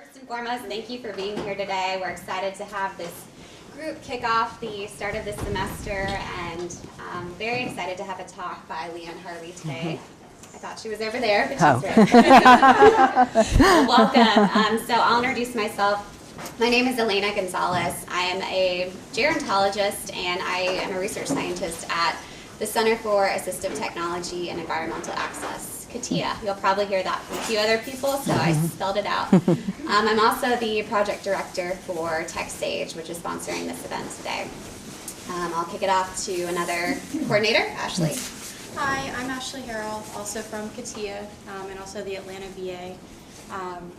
First and foremost, thank you for being here today. We're excited to have this group kick off the start of the semester, and very excited to have a talk by Leanne Harvey today. I thought she was over there, but she's right. Well, welcome. So I'll introduce myself. My name is Elena Gonzalez. I am a gerontologist, and I am a research scientist at the Center for Assistive Technology and Environmental Access, CATIA. You'll probably hear that from a few other people, so I spelled it out. I'm also the project director for TechSage, which is sponsoring this event today. I'll kick it off to another coordinator, Ashley. Hi, I'm Ashley Harrell, also from CATIA, and also the Atlanta VA. And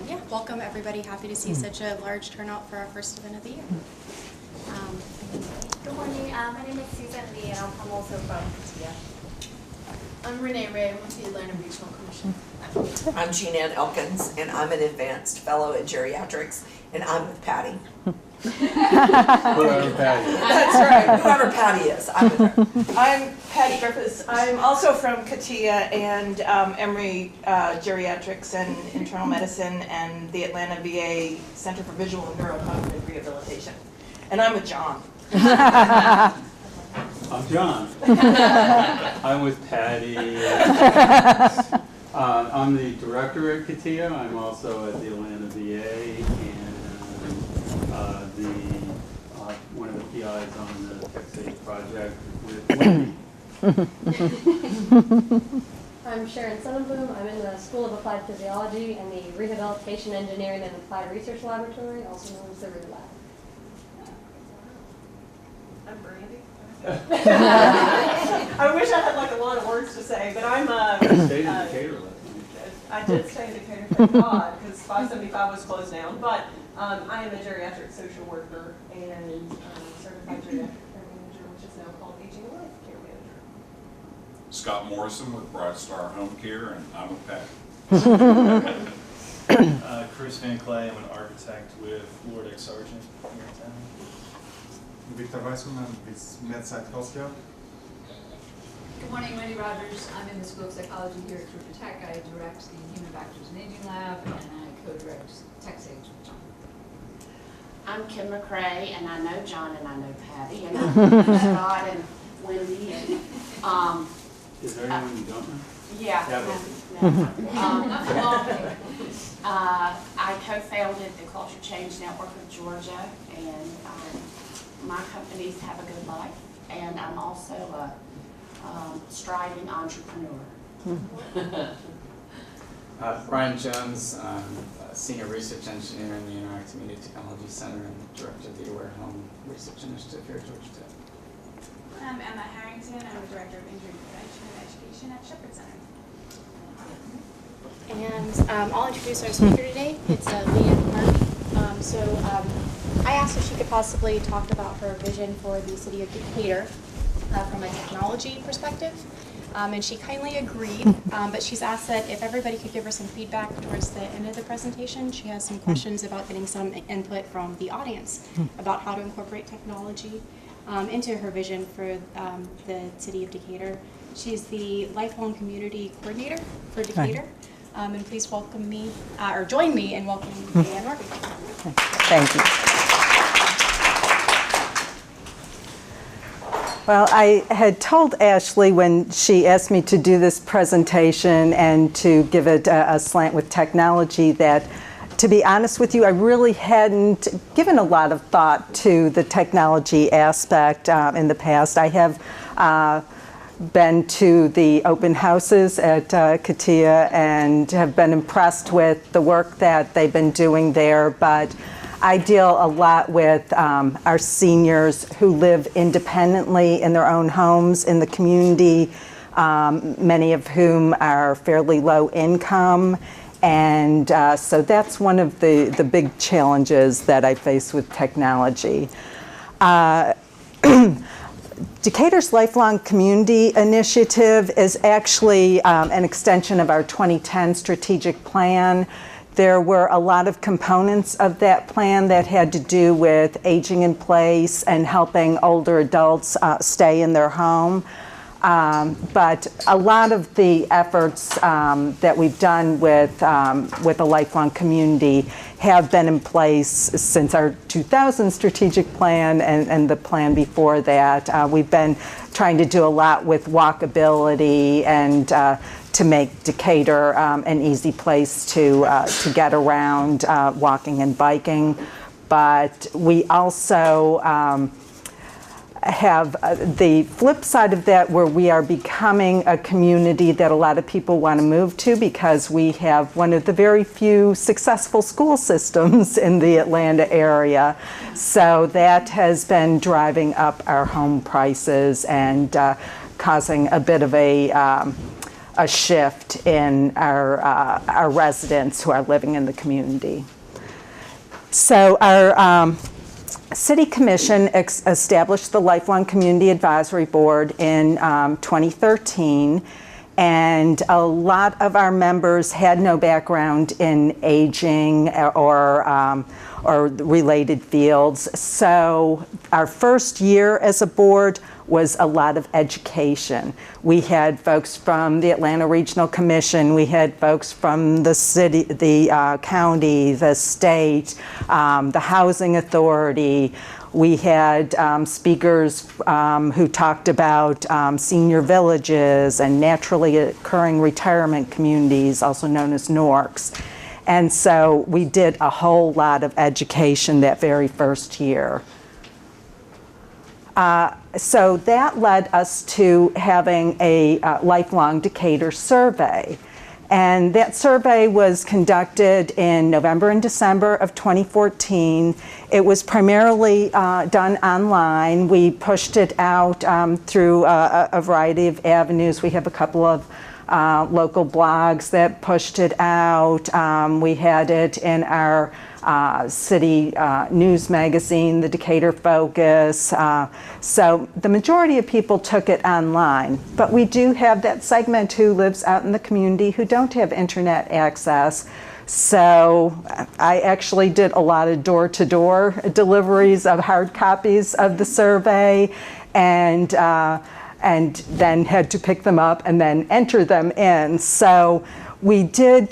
yeah, welcome everybody. Happy to see such a large turnout for our first event of the year. Good morning. My name is Susan Lee, and I'm also from CATIA. I'm Renee Ray. I'm with the Atlanta Regional Commission. I'm Jean Ann Elkins, and I'm an advanced fellow at geriatrics, and I'm with Patty. Whoever Patty is. That's right. Whoever Patty is, I'm with her. I'm Patty Griffiths. I'm also from CATIA and Emory Geriatrics and Internal Medicine and the Atlanta VA Center for Visual and Neurocognitive Rehabilitation. And I'm with John. I'm John. I'm with Patty. I'm the director at CATIA. I'm also at the Atlanta VA and one of the PIs on the TechSage project with Wendy. I'm Sharon Sonnenblum. I'm in the School of Applied Physiology and the Rehabilitation Engineering and Applied Research Laboratory, also known as the REW Lab. I'm Brandy. I wish I had like a lot of words to say, but I'm Stayed in Decatur last night. I did stay in Decatur, thank God, because 575 was closed down. But I am a geriatric social worker and certified geriatric care manager, which is now called Aging and Life Care Manager. Scott Morrison with Bright Star Home Care, and I'm with Pat. Chris Van Clay, I'm an architect with Lord X Sargent here in town. Victor Weissman, I'm with MedSite Healthcare. Good morning, Wendy Rogers. I'm in the School of Psychology here at Georgia Tech. I direct the Human Factors and Aging Lab, and I co-direct TechSage with John. I'm Kim McCrae, and I know John, and I know Patty, and I know Scott and Wendy, and Is there anyone you don't know? yeah. I co-founded the Culture Change Network of Georgia, and my companies have a good life, and I'm also a striving entrepreneur. Brian Jones, I'm a senior research engineer in the Interactive Media Technology Center and director of the Aware Home Research Initiative here at Georgia Tech. I'm Emma Harrington. I'm the Director of Injury Prevention and Education at Shepherd Center. And I'll introduce our speaker today. It's Leanne Harvey. I asked if she could possibly talk about her vision for the city of Decatur from a technology perspective. And she kindly agreed, but she's asked that if everybody could give her some feedback towards the end of the presentation. She has some questions about getting some input from the audience about how to incorporate technology into her vision for the city of Decatur. She's the lifelong community coordinator for Decatur. And please welcome me, or join me in welcoming Leanne Harvey. Thank you. Well, I had told Ashley when she asked me to do this presentation and to give it a slant with technology that, to be honest with you, I really hadn't given a lot of thought to the technology aspect in the past. I have been to the open houses at CATIA and have been impressed with the work that they've been doing there, but I deal a lot with our seniors who live independently in their own homes in the community, many of whom are fairly low income, and so that's one of the big challenges that I face with technology. Decatur's Lifelong Community Initiative is actually an extension of our 2010 strategic plan. There were a lot of components of that plan that had to do with aging in place and helping older adults stay in their home. But a lot of the efforts that we've done with a lifelong community have been in place since our 2000 strategic plan and the plan before that. We've been trying to do a lot with walkability and to make Decatur an easy place to get around walking and biking. But we also have the flip side of that, where we are becoming a community that a lot of people want to move to, because we have one of the very few successful school systems in the Atlanta area. So that has been driving up our home prices and causing a bit of a shift in our residents who are living in the community. So our City Commission established the Lifelong Community Advisory Board in 2013, and a lot of our members had no background in aging or related fields. So our first year as a board was a lot of education. We had folks from the Atlanta Regional Commission, we had folks from the city, the county, the state, the Housing Authority. We had speakers who talked about senior villages and naturally occurring retirement communities, also known as NORCs. And so we did a whole lot of education that very first year. So that led us to having a lifelong Decatur survey. And that survey was conducted in November and December of 2014. It was primarily done online. We pushed it out through a variety of avenues. We have a couple of local blogs that pushed it out. We had it in our city news magazine, the Decatur Focus. So the majority of people took it online, but we do have that segment who lives out in the community who don't have internet access. So I actually did a lot of door-to-door deliveries of hard copies of the survey, and then had to pick them up and then enter them in. So we did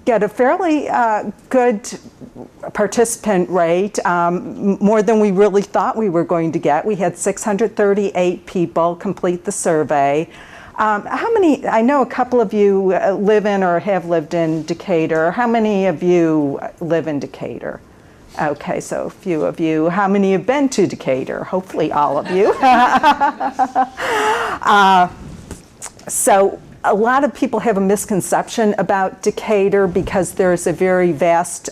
get a fairly good participant rate, more than we really thought we were going to get. We had 638 people complete the survey. How many, I know a couple of you live in or have lived in Decatur. How many of you live in Decatur? Okay, so a few of you. How many have been to Decatur? Hopefully all of you. So a lot of people have a misconception about Decatur because there's a very vast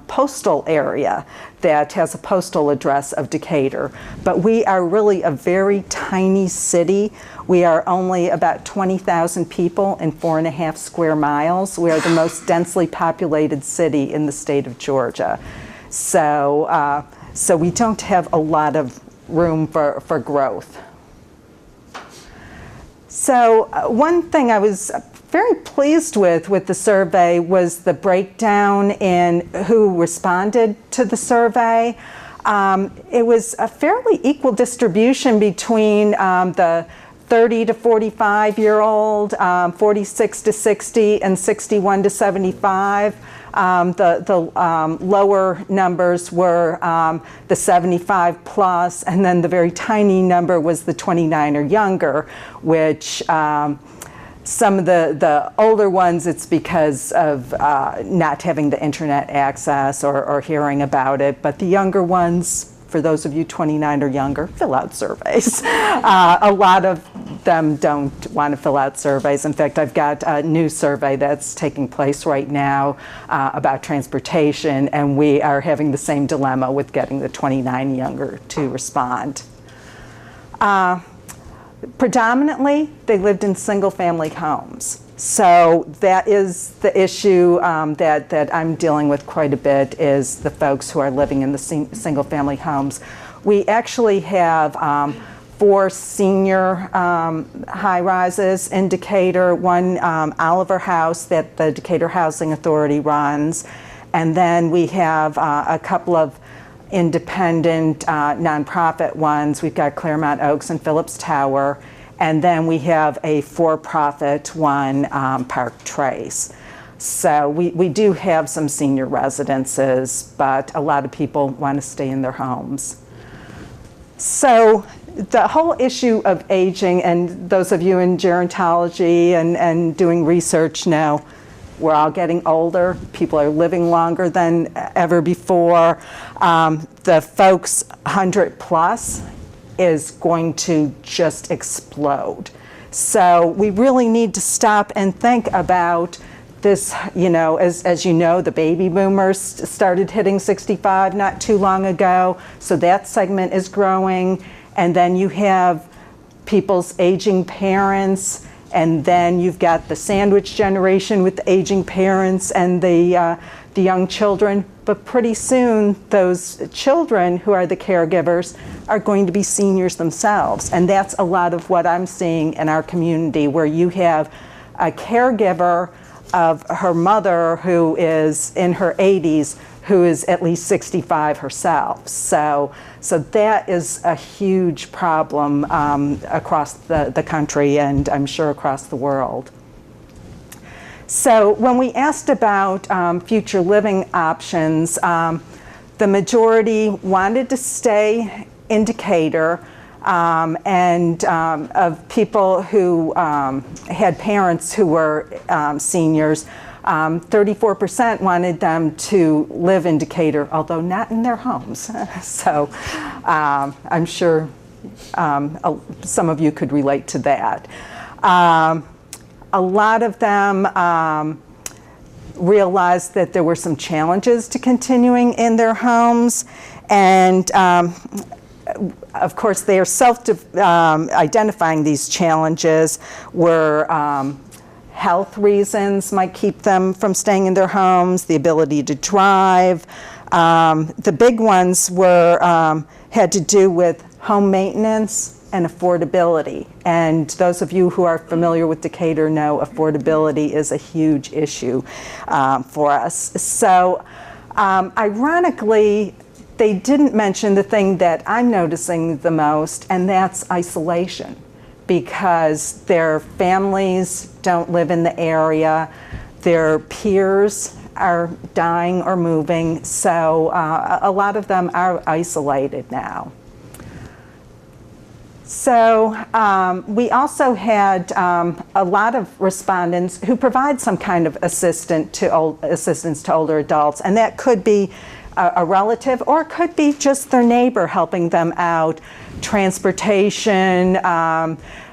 postal area that has a postal address of Decatur. But we are really a very tiny city. We are only about 20,000 people in 4.5 square miles. We are the most densely populated city in the state of Georgia. So, so we don't have a lot of room for growth. So one thing I was very pleased with the survey was the breakdown in who responded to the survey. It was a fairly equal distribution between the 30 to 45-year-old, 46 to 60, and 61 to 75. The lower numbers were the 75 plus, and then the very tiny number was the 29 or younger, which some of the older ones, it's because of not having the internet access or hearing about it, but the younger ones, for those of you 29 or younger, fill out surveys. A lot of them don't want to fill out surveys. In fact, I've got a new survey that's taking place right now about transportation, and we are having the same dilemma with getting the 29 younger to respond. Predominantly, they lived in single-family homes. So that is the issue that I'm dealing with quite a bit, is the folks who are living in the single-family homes. We actually have 4 senior high-rises in Decatur, one Oliver House that the Decatur Housing Authority runs, and then we have a couple of independent nonprofit ones. We've got Claremont Oaks and Phillips Tower. and then we have a for-profit one, Park Trace. So we do have some senior residences, but a lot of people want to stay in their homes. So the whole issue of aging, and those of you in gerontology and doing research know, we're all getting older. People are living longer than ever before. The folks 100 plus is going to just explode. So we really need to stop and think about this, as you know, the baby boomers started hitting 65 not too long ago, so that segment is growing. And then you have people's aging parents, and then you've got the sandwich generation with the aging parents and the young children. But pretty soon, those children who are the caregivers are going to be seniors themselves. And that's a lot of what I'm seeing in our community, where you have a caregiver of her mother who is in her 80s, who is at least 65 herself. So that is a huge problem across the country, and I'm sure across the world. So when we asked about future living options, the majority wanted to stay in Decatur, and of people who had parents who were seniors, 34% wanted them to live in Decatur, although not in their homes. So I'm sure some of you could relate to that. A lot of them realized that there were some challenges to continuing in their homes, and of course they are self-identifying these challenges were health reasons might keep them from staying in their homes, the ability to drive. The big ones were had to do with home maintenance and affordability. And those of you who are familiar with Decatur know affordability is a huge issue for us. So ironically, they didn't mention the thing that I'm noticing the most, and that's isolation, because their families don't live in the area, their peers are dying or moving, so a lot of them are isolated now. So we also had a lot of respondents who provide some kind of assistance to older adults, and that could be a relative, or it could be just their neighbor helping them out, transportation,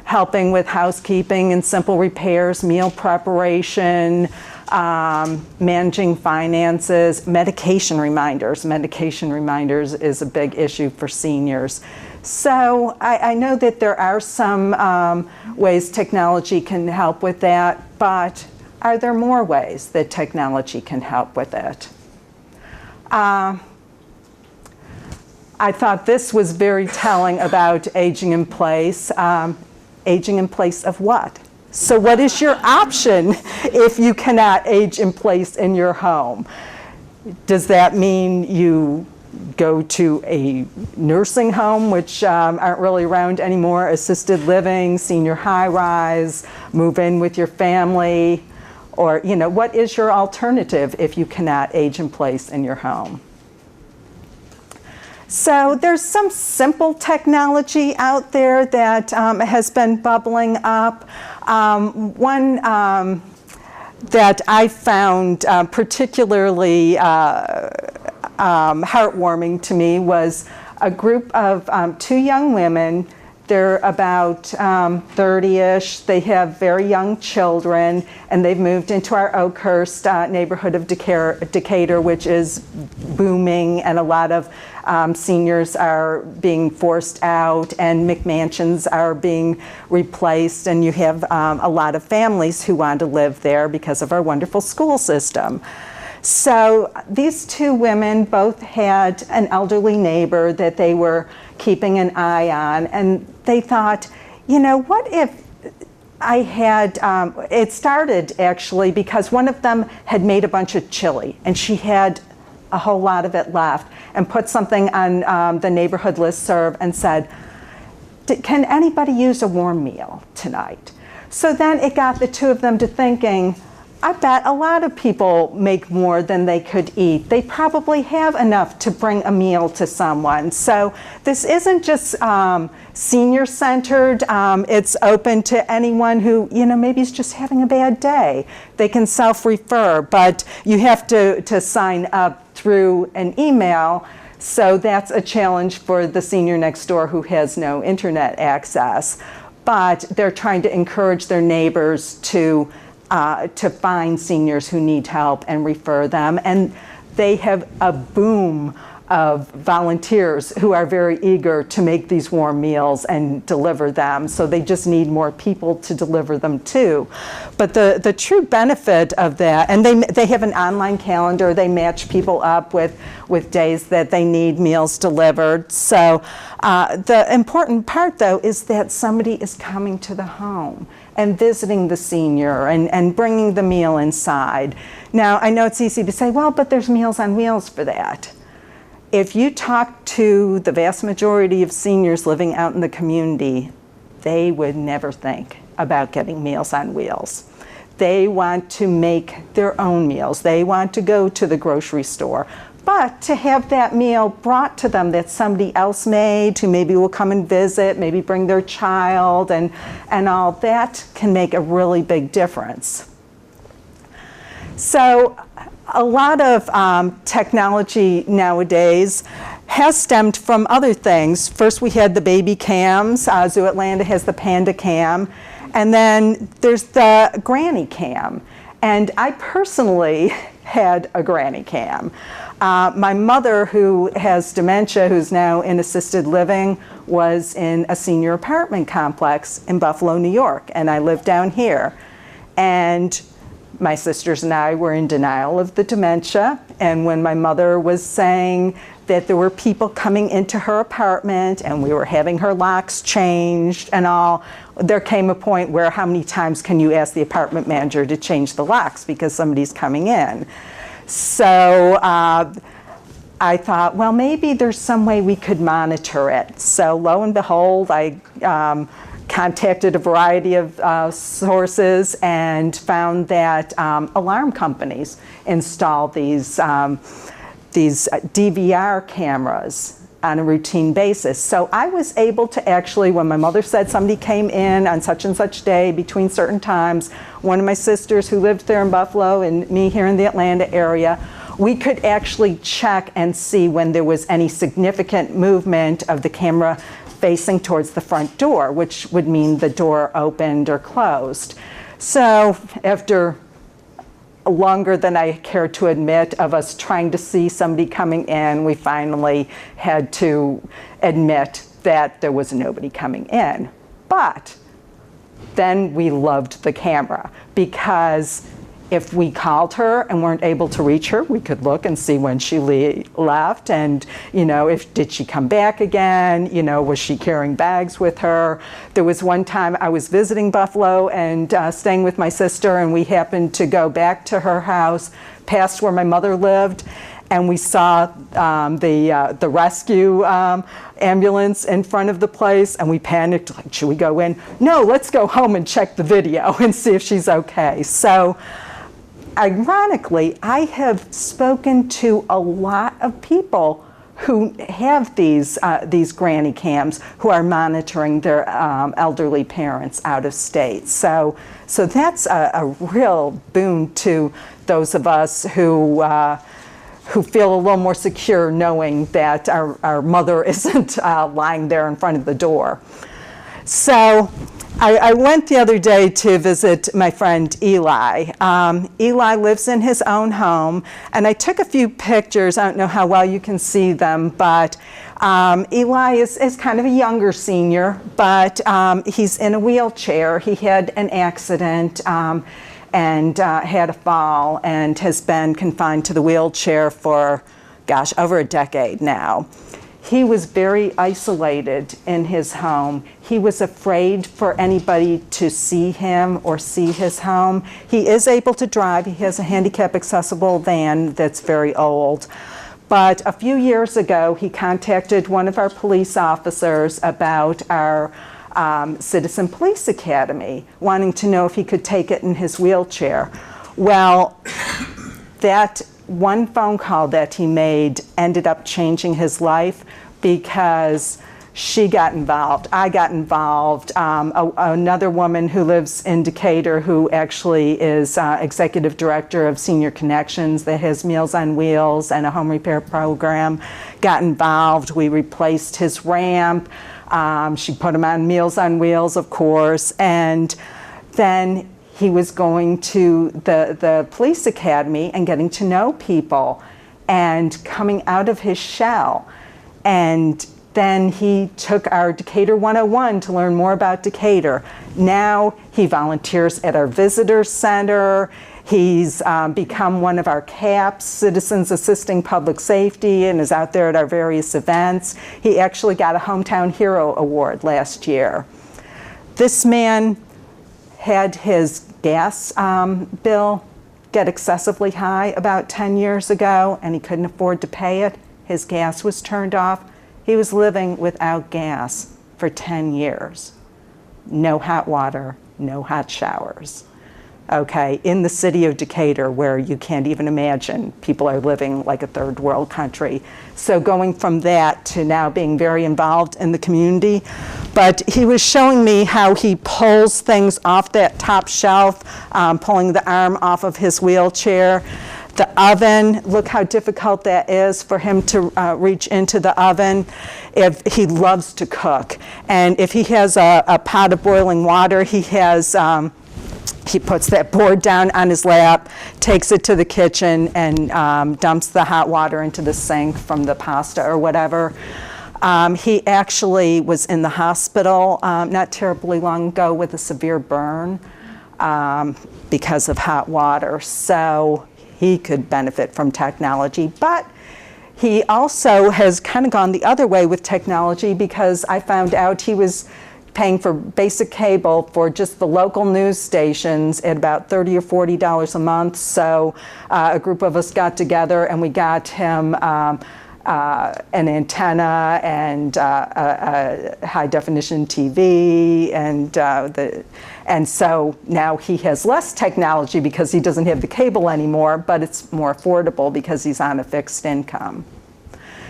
helping with housekeeping and simple repairs, meal preparation, managing finances, medication reminders. Medication reminders is a big issue for seniors. So I know that there are some ways technology can help with that, but are there more ways that technology can help with it? I thought this was very telling about aging in place. Aging in place of what? So what is your option if you cannot age in place in your home? Does that mean you go to a nursing home, which aren't really around anymore, assisted living, senior high-rise, move in with your family? Or, what is your alternative if you cannot age in place in your home? So there's some simple technology out there that has been bubbling up. One that I found particularly heartwarming to me was a group of two young women. They're about 30-ish. They have very young children, and they've moved into our Oakhurst neighborhood of Decatur, which is booming, and a lot of seniors are being forced out, and McMansions are being replaced, and you have a lot of families who want to live there because of our wonderful school system. So these two women both had an elderly neighbor that they were keeping an eye on, and they thought, what if I had, it started actually because one of them had made a bunch of chili, and she had a whole lot of it left, and put something on the neighborhood listserv and said, can anybody use a warm meal tonight? So then it got the two of them to thinking, I bet a lot of people make more than they could eat. They probably have enough to bring a meal to someone. So this isn't just senior-centered. It's open to anyone who, maybe is just having a bad day. They can self-refer, but you have to sign up through an email. So that's a challenge for the senior next door who has no internet access. But they're trying to encourage their neighbors to find seniors who need help and refer them. And they have a boom of volunteers who are very eager to make these warm meals and deliver them. So they just need more people to deliver them to. But the true benefit of that, and they have an online calendar, they match people up with days that they need meals delivered. So the important part though is that somebody is coming to the home and visiting the senior and bringing the meal inside. Now, I know it's easy to say, well, but there's Meals on Wheels for that. If you talk to the vast majority of seniors living out in the community, they would never think about getting Meals on Wheels. They want to make their own meals. They want to go to the grocery store. But to have that meal brought to them that somebody else made, who maybe will come and visit, maybe bring their child, and all that can make a really big difference. So a lot of technology nowadays has stemmed from other things. First we had the baby cams. Zoo Atlanta has the Panda Cam. And then there's the Granny Cam. And I personally had a Granny Cam. My mother, who has dementia, who's now in assisted living, was in a senior apartment complex in Buffalo, New York, and I lived down here. And my sisters and I were in denial of the dementia, and when my mother was saying that there were people coming into her apartment and we were having her locks changed and all, there came a point where how many times can you ask the apartment manager to change the locks because somebody's coming in? So I thought, well, maybe there's some way we could monitor it. So lo and behold, I contacted a variety of sources and found that alarm companies install these DVR cameras on a routine basis. So I was able to actually, when my mother said somebody came in on such and such day between certain times, one of my sisters who lived there in Buffalo and me here in the Atlanta area, we could actually check and see when there was any significant movement of the camera facing towards the front door, which would mean the door opened or closed. So after longer than I care to admit of us trying to see somebody coming in, we finally had to admit that there was nobody coming in. But then we loved the camera, because if we called her and weren't able to reach her, we could look and see when she left, and did she come back again, was she carrying bags with her. There was one time I was visiting Buffalo and staying with my sister, and we happened to go back to her house past where my mother lived, and we saw the rescue ambulance in front of the place, and we panicked, like, should we go in? No, let's go home and check the video and see if she's okay. So ironically, I have spoken to a lot of people who have these granny cams who are monitoring their elderly parents out of state. So that's a real boon to those of us who feel a little more secure knowing that our mother isn't lying there in front of the door. So I went the other day to visit my friend Eli. Eli lives in his own home, and I took a few pictures. I don't know how well you can see them, but Eli is kind of a younger senior, but he's in a wheelchair. He had an accident and had a fall and has been confined to the wheelchair for, over a decade now. He was very isolated in his home. He was afraid for anybody to see him or see his home. He is able to drive. He has a handicap accessible van that's very old. But a few years ago, he contacted one of our police officers about our Citizen Police Academy, wanting to know if he could take it in his wheelchair. Well, that one phone call that he made ended up changing his life because she got involved. I got involved. Another woman who lives in Decatur, who actually is executive director of Senior Connections that has Meals on Wheels and a home repair program, got involved. We replaced his ramp. She put him on Meals on Wheels, of course, and then he was going to the police academy and getting to know people and coming out of his shell. And then he took our Decatur 101 to learn more about Decatur. Now he volunteers at our visitor center. He's become one of our CAPS, Citizens Assisting Public Safety, and is out there at our various events. He actually got a Hometown Hero Award last year. This man had his gas bill get excessively high about 10 years ago, and he couldn't afford to pay it. His gas was turned off. He was living without gas for 10 years. No hot water, no hot showers. Okay, in the city of Decatur, where you can't even imagine people are living like a third world country. So going from that to now being very involved in the community. But he was showing me how he pulls things off that top shelf, pulling the arm off of his wheelchair. The oven, look how difficult that is for him to reach into the oven. If he loves to cook, and if he has a pot of boiling water, he puts that board down on his lap, takes it to the kitchen, and dumps the hot water into the sink from the pasta or whatever. He actually was in the hospital not terribly long ago with a severe burn because of hot water. So he could benefit from technology. But he also has kind of gone the other way with technology, because I found out he was paying for basic cable for just the local news stations at about $30 or $40 a month. So a group of us got together and we got him an antenna and a high definition TV, and so now he has less technology because he doesn't have the cable anymore, but it's more affordable because he's on a fixed income.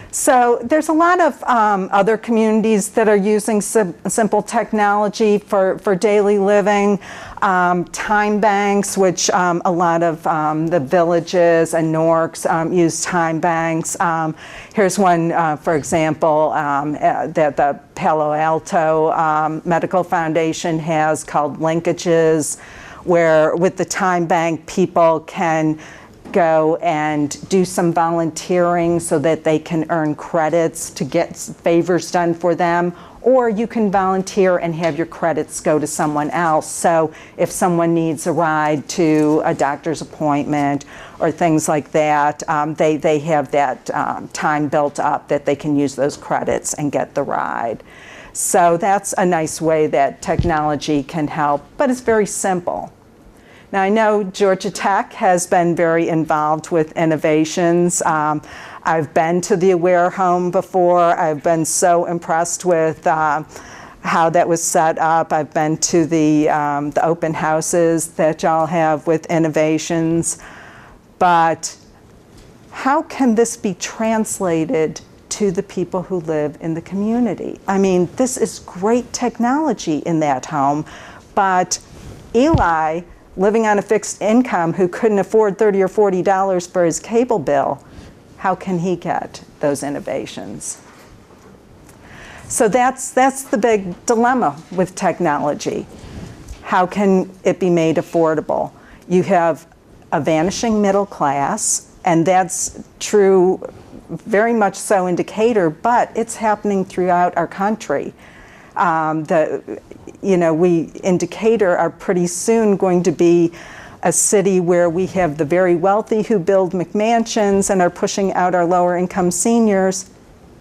So there's a lot of other communities that are using simple technology for daily living. Time banks, which a lot of the villages and NORCs use time banks. Here's one, for example, that the Palo Alto Medical Foundation has, called Linkages, where with the time bank people can go and do some volunteering so that they can earn credits to get favors done for them, or you can volunteer and have your credits go to someone else. So if someone needs a ride to a doctor's appointment or things like that, they have that time built up that they can use those credits and get the ride. So that's a nice way that technology can help, but it's very simple. Now, I know Georgia Tech has been very involved with innovations. I've been to the Aware Home before. I've been so impressed with how that was set up. I've been to the open houses that y'all have with innovations. But how can this be translated to the people who live in the community? I mean, this is great technology in that home, but Eli, living on a fixed income, who couldn't afford $30 or $40 for his cable bill, how can he get those innovations? So that's the big dilemma with technology. How can it be made affordable? You have a vanishing middle class, and that's true very much so in Decatur, but it's happening throughout our country. We in Decatur are pretty soon going to be a city where we have the very wealthy who build McMansions and are pushing out our lower income seniors,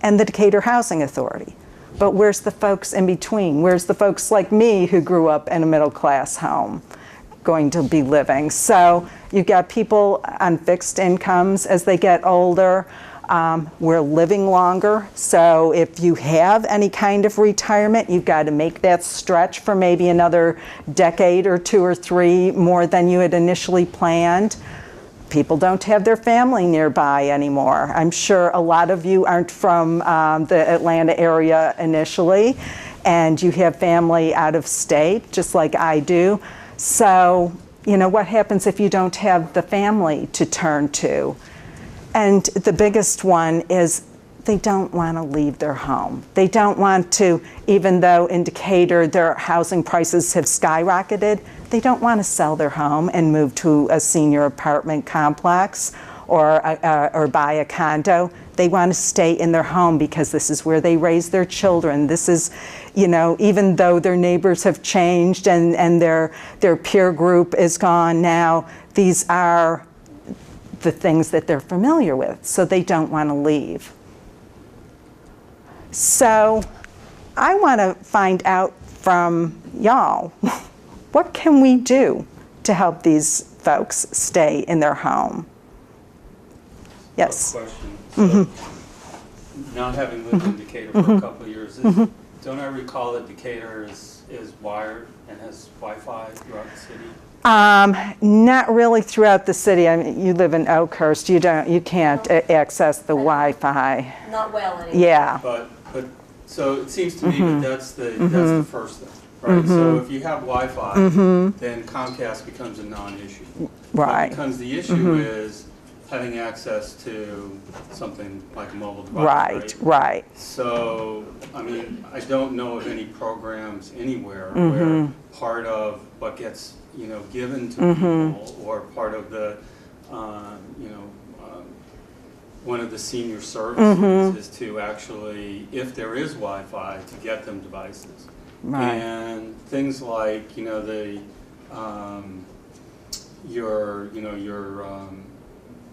and the Decatur Housing Authority. But where's the folks in between? Where's the folks like me who grew up in a middle class home going to be living? So you've got people on fixed incomes as they get older. We're living longer, so if you have any kind of retirement, you've got to make that stretch for maybe another decade or 2 or 3 more than you had initially planned. People don't have their family nearby anymore. I'm sure a lot of you aren't from the Atlanta area initially, and you have family out of state, just like I do. So, you know, what happens if you don't have the family to turn to? And the biggest one is they don't want to leave their home. They don't want to, even though in Decatur their housing prices have skyrocketed, they don't want to sell their home and move to a senior apartment complex or buy a condo. They want to stay in their home because this is where they raise their children. This is, you know, even though their neighbors have changed and their peer group is gone now, these are the things that they're familiar with, so they don't want to leave. So I want to find out from y'all, what can we do to help these folks stay in their home? Yes? Question. So, not having lived in Decatur for a couple of years, don't I recall that Decatur is wired and has Wi-Fi throughout the city? Not really throughout the city. I mean, you live in Oakhurst. You can't access the Wi-Fi. Not well anymore. Yeah. But so it seems to me that that's the first thing, right? So if you have Wi-Fi, then Comcast becomes a non-issue. Right. What becomes the issue is having access to something like a mobile device. Right. So, I mean, I don't know of any programs anywhere where part of what gets, you know, given to people, or part of the, you know, one of the senior services is to actually, if there is Wi-Fi, to get them devices. Right. And things like, you know,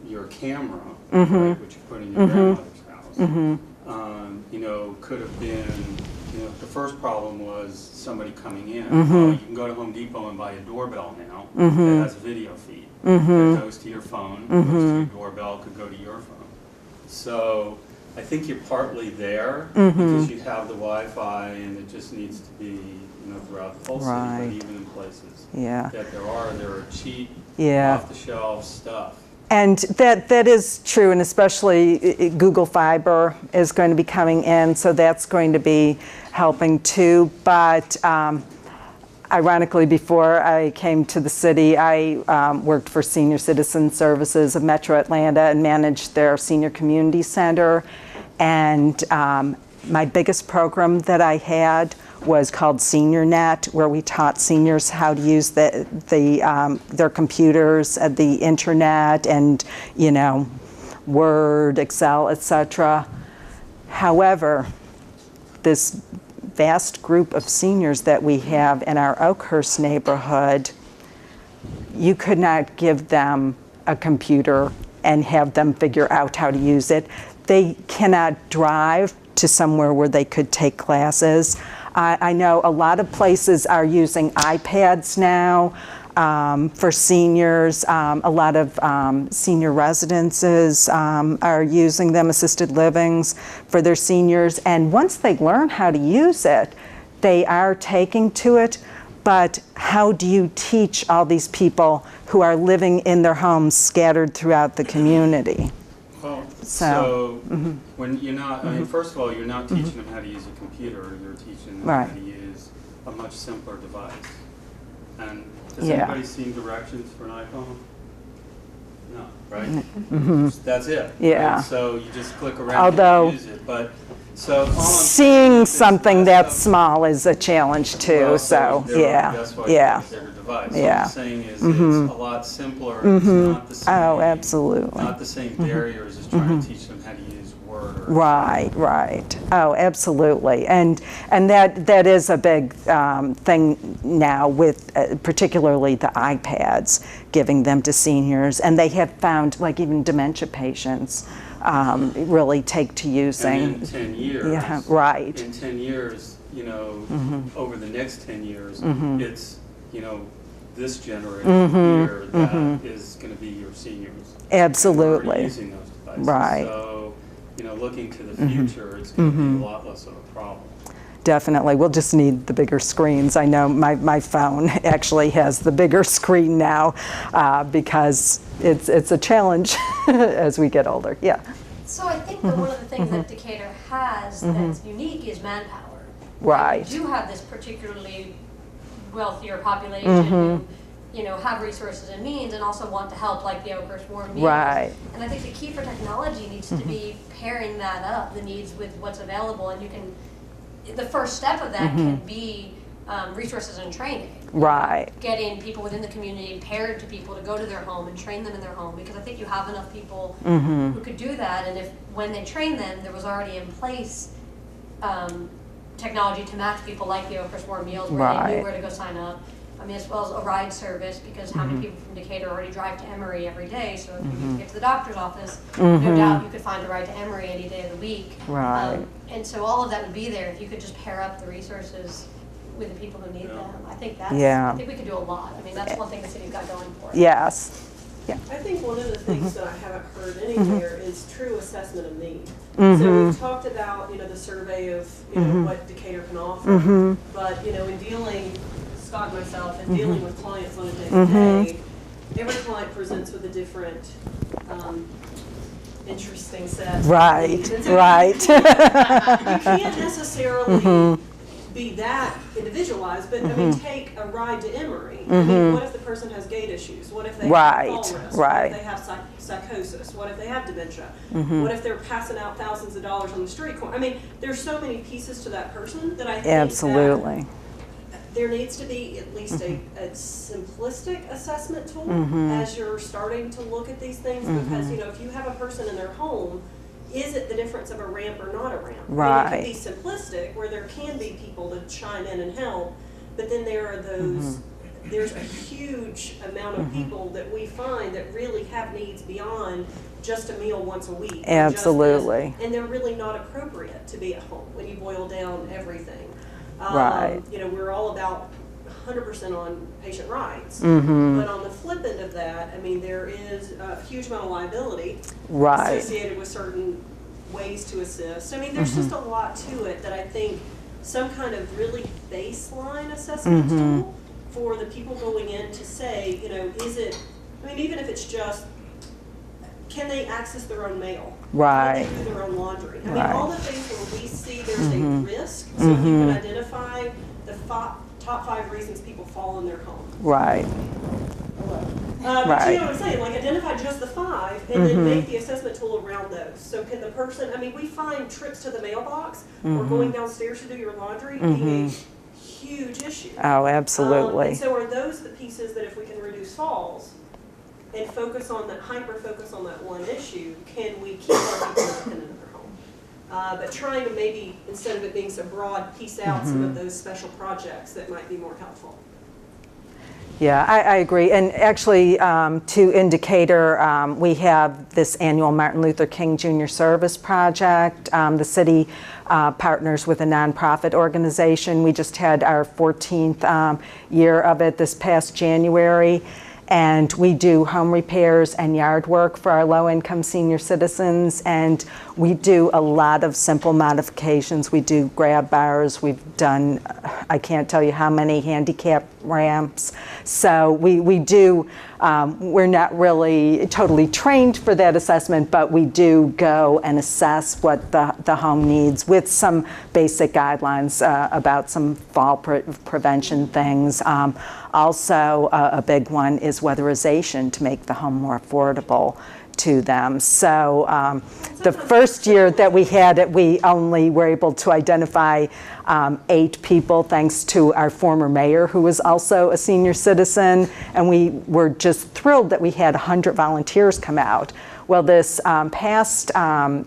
your camera, right, which you put in your grandmother's house, you know, could have been, you know, the first problem was somebody coming in. Well, you can go to Home Depot and buy a doorbell now that has a video feed. That goes to your phone, goes to your doorbell, could go to your phone. So I think you're partly there because you have the Wi-Fi, and it just needs to be, you know, throughout the whole city, but even in places that there are cheap, off-the-shelf stuff. And that is true, and especially Google Fiber is going to be coming in, so that's going to be helping too. But ironically, before I came to the city, I worked for Senior Citizen Services of Metro Atlanta and managed their senior community center. And my biggest program that I had was called SeniorNet, where we taught seniors how to use their computers, the internet, and, you know, Word, Excel, etc. However, this vast group of seniors that we have in our Oakhurst neighborhood, you could not give them a computer and have them figure out how to use it. They cannot drive to somewhere where they could take classes. I know a lot of places are using iPads now for seniors. A lot of senior residences are using them, assisted livings, for their seniors. And once they learn how to use it, they are taking to it. But how do you teach all these people who are living in their homes scattered throughout the community? Well, so when you're not, I mean, first of all, you're not teaching them how to use a computer, you're teaching them how to use a much simpler device. And has anybody seen directions for an iPhone? No, right? That's it. Yeah. Right? So you just click around and use it. But so seeing something that small is a challenge too. Well, so that's why it's a bigger device. So what I'm saying is it's a lot simpler. It's not the same. Oh, absolutely. Not the same barriers as trying to teach them how to use Word. Or Right. Oh, absolutely. And that is a big thing now with particularly the iPads, giving them to seniors. And they have found, like, even dementia patients really take to using. And in 10 years. Yeah, right. In 10 years, you know, over the next 10 years, it's, you know, this generation here that is going to be your seniors. Absolutely. And we're already using those devices. Right. So looking to the future, it's going to be a lot less of a problem. Definitely. We'll just need the bigger screens. I know my phone actually has the bigger screen now because it's a challenge as we get older. Yeah. So I think that one of the things that Decatur has that's unique is manpower. Right. We do have this particularly wealthier population who, have resources and means and also want to help, like the Oakhurst Warm Meals. Right. And I think the key for technology needs to be pairing that up, the needs with what's available, and the first step of that can be resources and training. Right. Getting people within the community paired to people to go to their home and train them in their home, because I think you have enough people who could do that, and if when they train them, there was already in place technology to match people like the Oakhurst Warm Meals, where they knew where to go sign up. I mean, as well as a ride service, because how many people from Decatur already drive to Emory every day, so if you need to get to the doctor's office, no doubt you could find a ride to Emory any day of the week. Right. And so all of that would be there if you could just pair up the resources with the people who need them. I think that's, I think we could do a lot. I mean, that's one thing the city's got going for it. Yes. Yeah. I think one of the things that I haven't heard anywhere is true assessment of need. So we've talked about, the survey of, what Decatur can offer, but, in dealing, Scott and myself, and dealing with clients on a day-to-day, every client presents with a different, interesting set. Right, So right. You can't necessarily be that individualized, but I mean, take a ride to Emory. I mean, what if the person has gait issues? What if they have fall risk? What if they have psychosis? What if they have dementia? What if they're passing out thousands of dollars on the street corner? I mean, there's so many pieces to that person that I think Absolutely. there needs to be at least a simplistic assessment tool as you're starting to look at these things, because if you have a person in their home, is it the difference of a ramp or not a ramp? Right. I mean, it can be simplistic, where there can be people to chime in and help, but then there are those, there's a huge amount of people that we find that really have needs beyond just a meal once a week. Absolutely. And they're really not appropriate to be at home when you boil down everything. Right. We're all about 100% on patient rights. But on the flip end of that, I mean, there is a huge amount of liability associated with certain ways to assist. I mean, there's just a lot to it that I think some kind of really baseline assessment tool for the people going in to say, is it, I mean, even if it's just, can they access their own mail? Right. Can they do their own laundry? I mean, all the things where we see there's a risk, so if you can identify the top 5 reasons people fall in their home. Right. But you know what I'm saying? Like, identify just the 5 and then make the assessment tool around those. So can the person, I mean, we find trips to the mailbox or going downstairs to do your laundry being a huge issue. Oh, absolutely. And so are those the pieces that if we can reduce falls and focus on that, hyper-focus on that one issue, can we keep our people independent of their home? But trying to maybe, instead of it being so broad, piece out some of those special projects that might be more helpful. Yeah, I agree. And actually, to Decatur, we have this annual Martin Luther King Jr. Service Project. The city partners with a nonprofit organization. We just had our 14th year of it this past January. And we do home repairs and yard work for our low-income senior citizens, and we do a lot of simple modifications. We do grab bars. We've done, I can't tell you how many handicap ramps. So we do, we're not really totally trained for that assessment, but we do go and assess what the home needs with some basic guidelines about some fall prevention things. Also, a big one is weatherization to make the home more affordable to them. So the first year that we had it, we only were able to identify 8 people, thanks to our former mayor, who was also a senior citizen, and we were just thrilled that we had 100 volunteers come out. Well, this past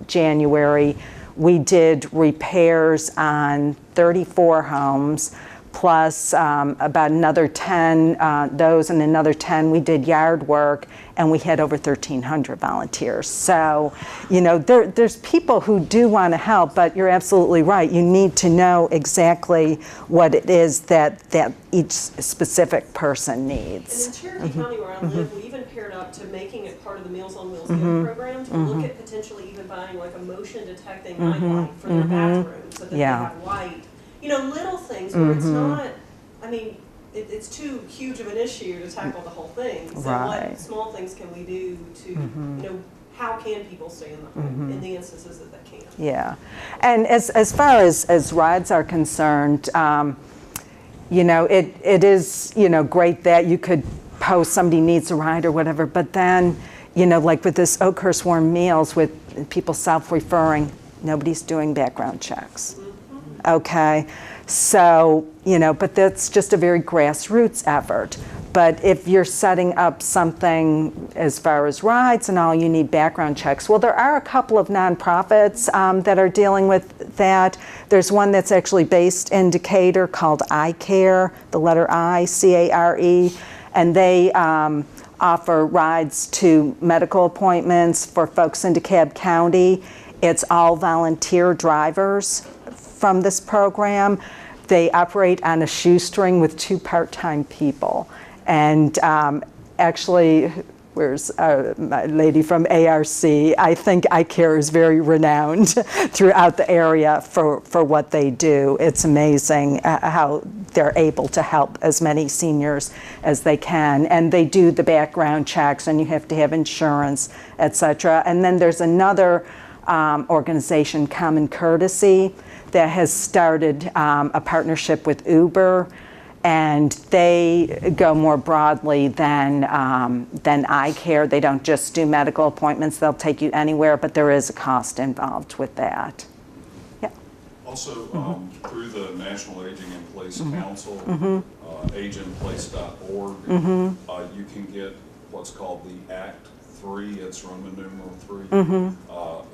January, we did repairs on 34 homes, plus about another 10, those and another 10, we did yard work, and we had over 1,300 volunteers. So, there's people who do want to help, but you're absolutely right. You need to know exactly what it is that each specific person needs. And in Cherokee County, where I live, we even paired up up to making it part of the Meals on Wheels gift program, to look at potentially even buying like a motion detecting nightlight for their bathroom, so that they have light. You know, little things where it's not, I mean, it's too huge of an issue to tackle the whole thing. So what small things can we do to, you know, how can people stay in the home in the instances that they can? Yeah, and as far as rides are concerned, you know, it is, you know, great that you could post somebody needs a ride or whatever, but then, you know, like with this Oakhurst Warm Meals, with people self-referring, nobody's doing background checks. Okay, so, you know, but that's just a very grassroots effort. But if you're setting up something as far as rides and all, you need background checks. Well, there are a couple of nonprofits that are dealing with that. There's one that's actually based in Decatur called iCare, the letter I, C-A-R-E, and they offer rides to medical appointments for folks in DeKalb County. It's all volunteer drivers from this program. They operate on a shoestring with 2 part-time people. And actually, where's my lady from ARC? I think iCare is very renowned throughout the area for what they do. It's amazing how they're able to help as many seniors as they can. And they do the background checks, and you have to have insurance, etc. And then there's another organization, Common Courtesy, that has started a partnership with Uber, and they go more broadly than iCare. They don't just do medical appointments, they'll take you anywhere, but there is a cost involved with that. Yeah. Also, through the National Aging in Place Council, ageinplace.org, you can get what's called the Act 3, it's Roman numeral 3,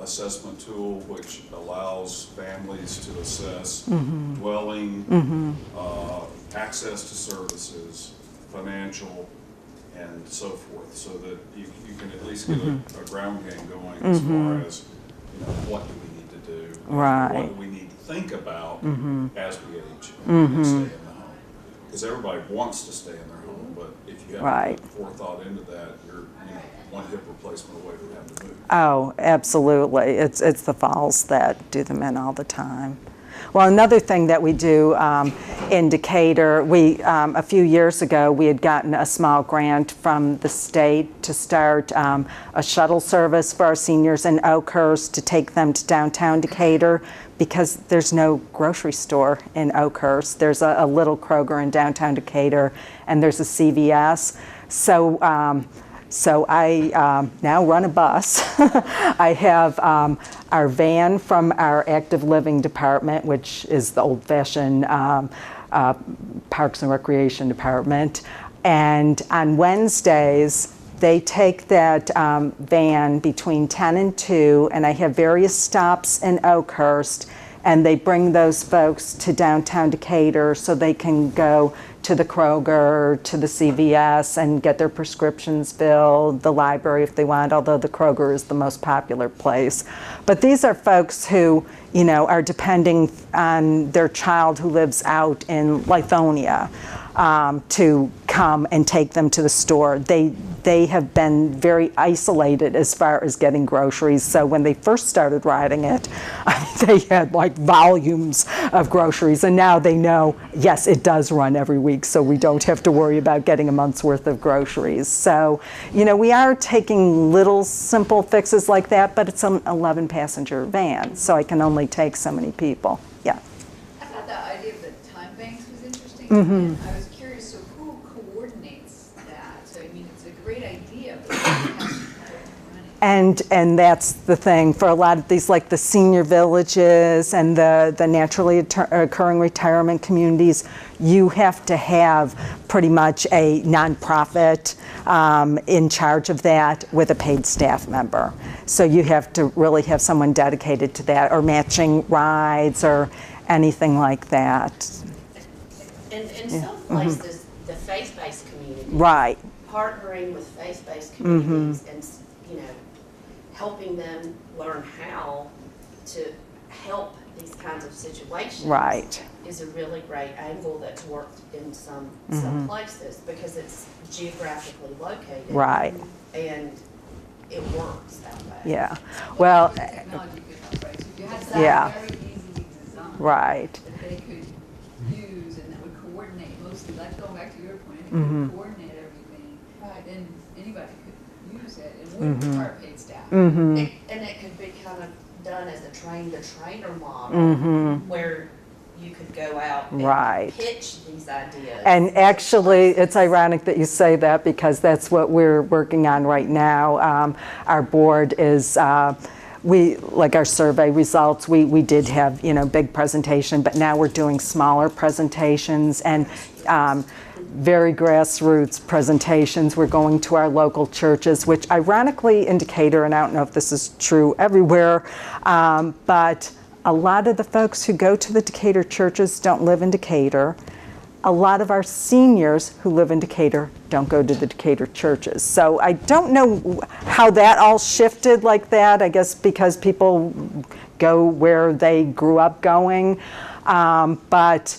assessment tool, which allows families to assess dwelling, access to services, financial, and so forth, so that you can at least get a ground game going as far as, you know, what do we need to do, what do we need to think about as we age and stay in the home. Because everybody wants to stay in their home, but if you haven't put forethought into that, you're, you know, one hip replacement away from having to move. Oh, absolutely. It's the falls that do them in all the time. Well, another thing that we do in Decatur, a few years ago, we had gotten a small grant from the state to start a shuttle service for our seniors in Oakhurst to take them to downtown Decatur, because there's no grocery store in Oakhurst. There's a little Kroger in downtown Decatur, and there's a CVS. So I now run a bus. I have our van from our active living department, which is the old-fashioned Parks and Recreation department. And on Wednesdays, they take that van between 10 and 2, and I have various stops in Oakhurst, and they bring those folks to downtown Decatur so they can go to the Kroger, to the CVS, and get their prescriptions filled, the library if they want, although the Kroger is the most popular place. But these are folks who, you know, are depending on their child who lives out in Lithonia to come and take them to the store. They have been very isolated as far as getting groceries. So when they first started riding it, they had like volumes of groceries, and now they know, yes, it does run every week, so we don't have to worry about getting a month's worth of groceries. So, you know, we are taking little simple fixes like that, but it's an 11-passenger van, so I can only take so many people. Yeah. I thought the idea of the time banks was interesting, and I was curious, so who coordinates that? So, I mean, it's a great idea, but And that's the thing for a lot of these, like the senior villages and the naturally occurring retirement communities, you have to have pretty much a nonprofit in charge of that with a paid staff member. So you have to really have someone dedicated to that, or matching rides or anything like that. And in some places, the faith-based community. Right. Partnering with faith-based communities and, you know, helping them learn how to help these kinds of situations. Right. Is a really great angle that's worked in some places because it's geographically located. Right. And it works that way. Yeah. Well, Technology could help, right? So if you had Yeah. something very easy to design. right. That they could use and that would coordinate mostly, like going back to your point, if Mhm. you could coordinate everything, then anybody could use it and wouldn't require paid staff. Mhm. And it could be kind of done as a train-the-trainer model Mhm. where you could go out and Right. pitch these ideas. And actually, it's ironic that you say that because that's what we're working on right now. Our board is, like our survey results, we did have, big presentation, but now we're doing smaller presentations and very grassroots presentations. We're going to our local churches, which ironically in Decatur, and I don't know if this is true everywhere, but a lot of the folks who go to the Decatur churches don't live in Decatur. A lot of our seniors who live in Decatur don't go to the Decatur churches. So I don't know how that all shifted like that. I guess because people go where they grew up going. But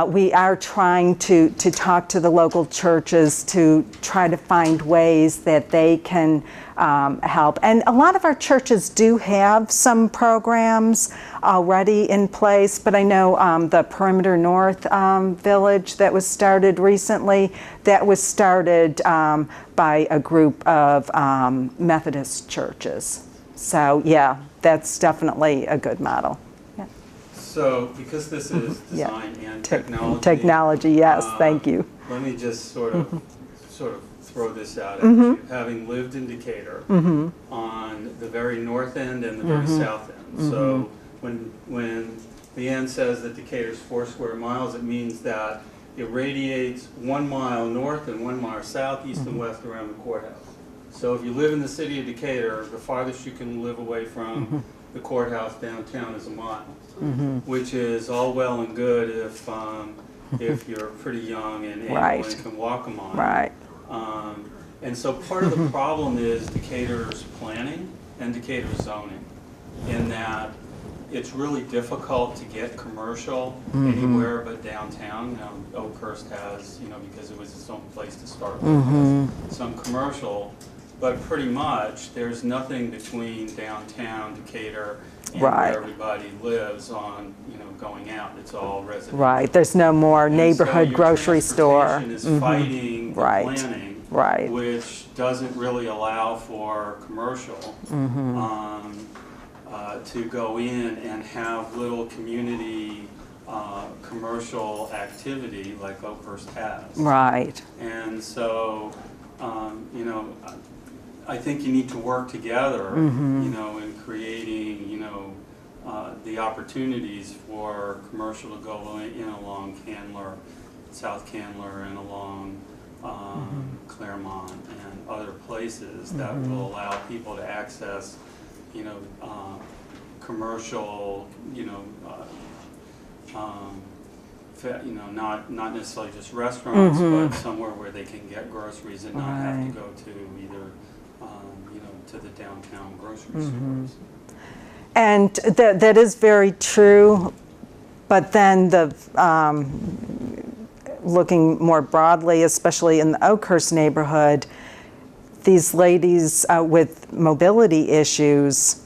we are trying to talk to the local churches to try to find ways that they can help. And a lot of our churches do have some programs already in place, but I know the Perimeter North Village that was started recently, that was started by a group of Methodist churches. So yeah, that's definitely a good model. So, because this is design and technology. Technology, yes, thank you. Let me just sort of throw this out at you. Having lived in Decatur on the very north end and the very south end. So, when Leanne says that Decatur's 4 square miles, it means that it radiates 1 mile north and 1 mile south, east and west around the courthouse. So, if you live in the city of Decatur, the farthest you can live away from the courthouse downtown is a mile. Which is all well and good if you're pretty young and able and can walk a mile. Right. And so part of the problem is Decatur's planning and Decatur's zoning, in that it's really difficult to get commercial anywhere but downtown. Now Oakhurst has, because it was its own place to start with, some commercial, but pretty much there's nothing between downtown Decatur and where everybody lives on, going out. It's all residential. Right. There's no more neighborhood grocery store. Transportation is fighting the planning, which doesn't really allow for commercial to go in and have little community commercial activity like Oakhurst has. Right. And so, I think you need to work together, in creating, the opportunities for commercial to go in along Candler, South Candler, and along Claremont and other places that will allow people to access, commercial, not necessarily just restaurants, but somewhere where they can get groceries and not have to go to either, to the downtown grocery stores. And that is very true, but then looking more broadly, especially in the Oakhurst neighborhood, these ladies with mobility issues,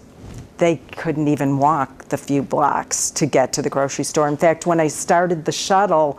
they couldn't even walk the few blocks to get to the grocery store. In fact, when I started the shuttle,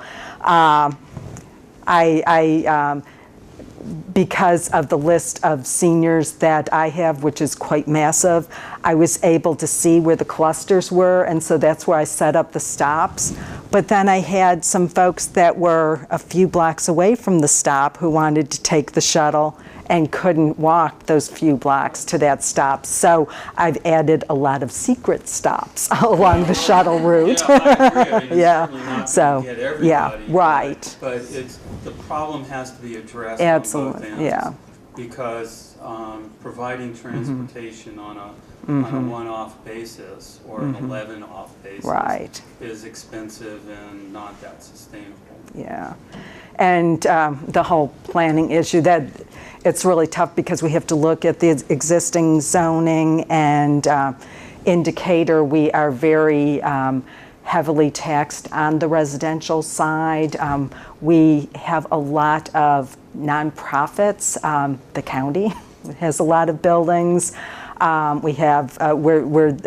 because of the list of seniors that I have, which is quite massive, I was able to see where the clusters were, and so that's where I set up the stops. But then I had some folks that were a few blocks away from the stop who wanted to take the shuttle and couldn't walk those few blocks to that stop. So I've added a lot of secret stops along the shuttle route. Yeah, I agree. I mean, Yeah. certainly not So, get everybody, yeah, right. But the problem has to be addressed Absolutely, on both ends. yeah. Because providing transportation on a one-off basis or an 11-off basis is expensive and not that sustainable. Yeah, and the whole planning issue, that it's really tough because we have to look at the existing zoning, and in Decatur, we are very heavily taxed on the residential side. We have a lot of nonprofits. The county has a lot of buildings. We have, we're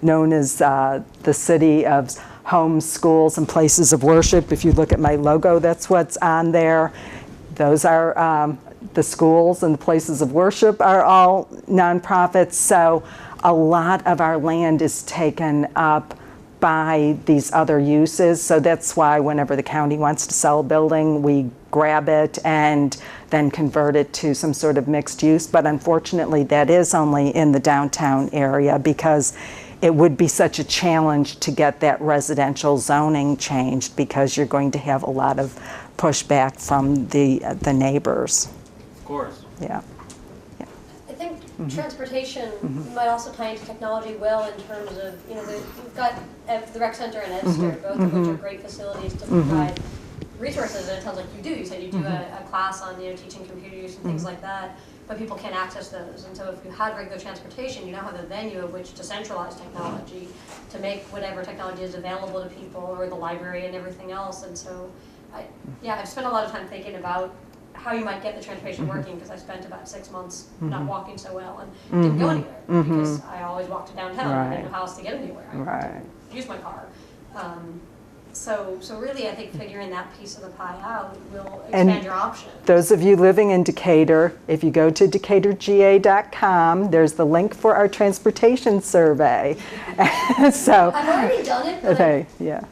known as the city of homes, schools, and places of worship. If you look at my logo, that's what's on there. Those are the schools and the places of worship are all nonprofits. So a lot of our land is taken up by these other uses. So that's why whenever the county wants to sell a building, we grab it and then convert it to some sort of mixed use. But unfortunately, that is only in the downtown area because it would be such a challenge to get that residential zoning changed because you're going to have a lot of pushback from the neighbors. Of course. Yeah. I think transportation might also tie into technology well in terms of, you know, we've got the rec center and Edster, both of which are great facilities to provide resources, and it sounds like you do. You said you do a class on, you know, teaching computer use and things like that, but people can't access those. And so if you had regular transportation, you now have a venue of which to centralize technology, to make whatever technology is available to people, or the library and everything else. And so, I've spent a lot of time thinking about how you might get the transportation working, because I spent about 6 months not walking so well and didn't go anywhere because I always walked to downtown and didn't know how else to get anywhere. I used my car. So really, I think figuring that piece of the pie out will expand your options. Those of you living in Decatur, if you go to decaturga.com, there's the link for our transportation survey. So I've already done it, but okay, yeah.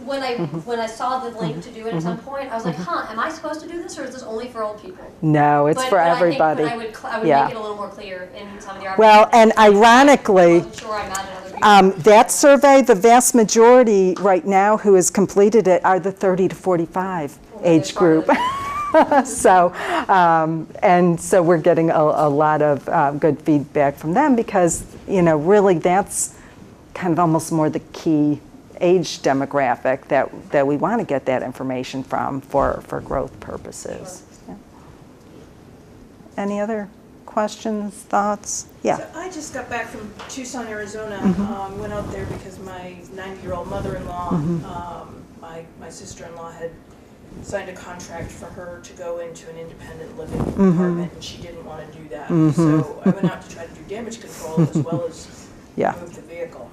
when I saw the link to do it at some point, I was like, am I supposed to do this, or is this only for old people? No, it's for everybody. I would make it a little more clear in some of the Well, and ironically, that survey, the vast majority right now who has completed it are the 30 to 45 age group. So, and so we're getting a lot of good feedback from them because, you know, really that's kind of almost more the key age demographic that we want to get that information from for growth purposes. Sure. Yeah. Any other questions, thoughts? Yeah. So I just got back from Tucson, Arizona. Went out there because my 90-year-old mother-in-law, my sister-in-law had signed a contract for her to go into an independent living apartment, and she didn't want to do that. So I went out to try to do damage control as well as move the vehicle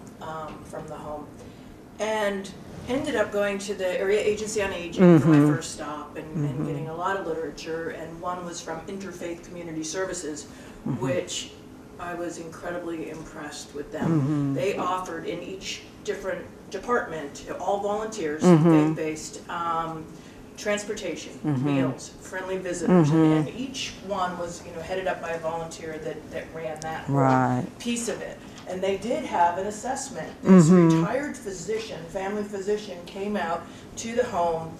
from the home. And ended up going to the Area Agency on Aging for my first stop and getting a lot of literature, and one was from Interfaith Community Services, which I was incredibly impressed with them. They offered in each different department, all volunteers, faith-based, transportation, meals, friendly visitors, and each one was, you know, headed up by a volunteer that ran that whole piece of it. And they did have an assessment. This retired physician, family physician, came out to the home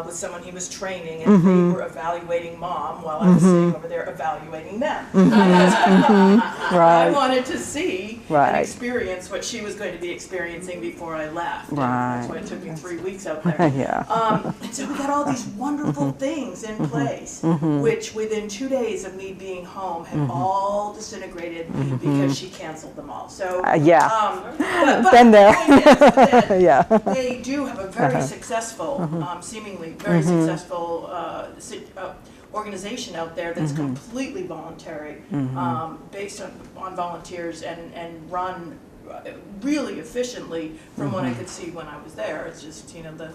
with someone he was training, and they were evaluating mom while I was sitting over there evaluating them. I wanted to see and experience what she was going to be experiencing before I left. That's why it took me 3 weeks out there. And so we got all these wonderful things in place, which within 2 days of me being home had all disintegrated because she canceled them all. So but been there. They do have a very successful, seemingly very successful organization out there that's completely voluntary, based on volunteers and run really efficiently from what I could see when I was there. It's just, you know, the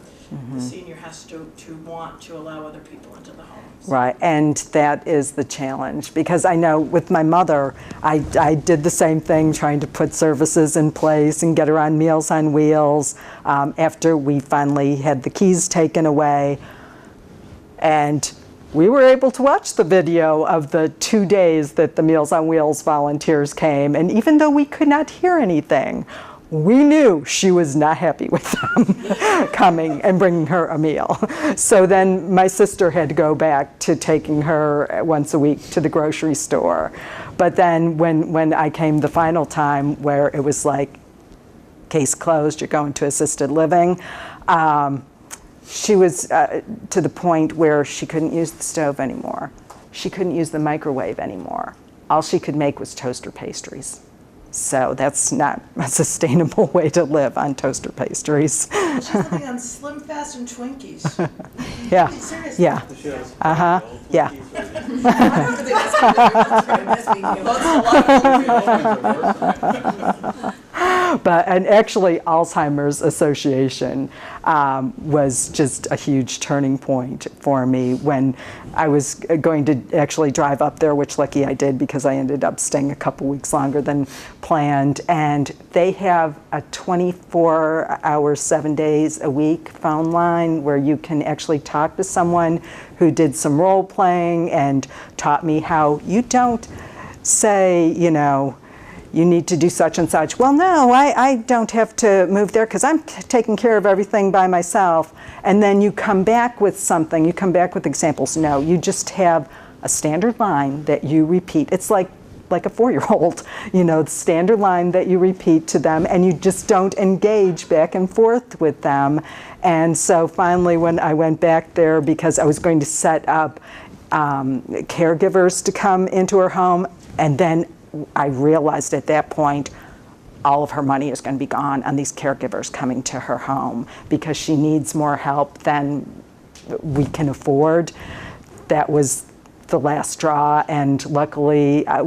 senior has to want to allow other people into the homes. Right, and that is the challenge, because I know with my mother, I did the same thing, trying to put services in place and get her on Meals on Wheels after we finally had the keys taken away. And we were able to watch the video of the 2 days that the Meals on Wheels volunteers came, and even though we could not hear anything, we knew she was not happy with them coming and bringing her a meal. So then my sister had to go back to taking her once a week to the grocery store. But then when I came the final time where it was like, case closed, you're going to assisted living, she was to the point where she couldn't use the stove anymore. She couldn't use the microwave anymore. All she could make was toaster pastries. So that's not a sustainable way to live on toaster pastries. She's living on Slim Fast and Twinkies. Yeah, Seriously. yeah, uh-huh, yeah. And actually, Alzheimer's Association was just a huge turning point for me when I was going to actually drive up there, which lucky I did because I ended up staying a couple weeks longer than planned. And they have a 24-hour, 7 days a week phone line where you can actually talk to someone who did some role playing and taught me how you don't say, you know, you need to do such and such. Well, no, I don't have to move there because I'm taking care of everything by myself. And then you come back with something, you come back with examples. No, you just have a standard line that you repeat. It's like a 4-year-old, you know, the standard line that you repeat to them, and you just don't engage back and forth with them. And so finally, when I went back there, because I was going to set up caregivers to come into her home, and then I realized at that point all of her money is going to be gone on these caregivers coming to her home because she needs more help than we can afford. That was the last straw, and luckily I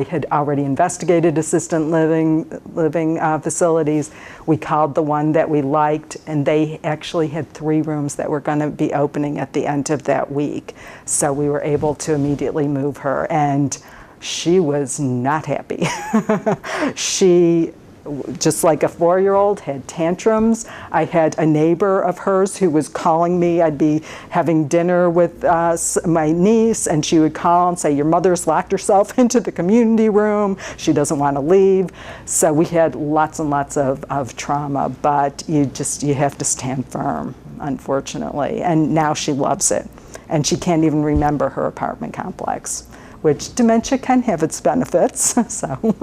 had already investigated assisted living facilities. We called the one that we liked, and they actually had 3 rooms that were going to be opening at the end of that week. So we were able to immediately move her, and she was not happy. She, just like a 4-year-old, had tantrums. I had a neighbor of hers who was calling me. I'd be having dinner with my niece, and she would call and say, your mother's locked herself into the community room. She doesn't want to leave. So we had lots and lots of trauma, but you have to stand firm, unfortunately. And now she loves it. And she can't even remember her apartment complex, which dementia can have its benefits, so.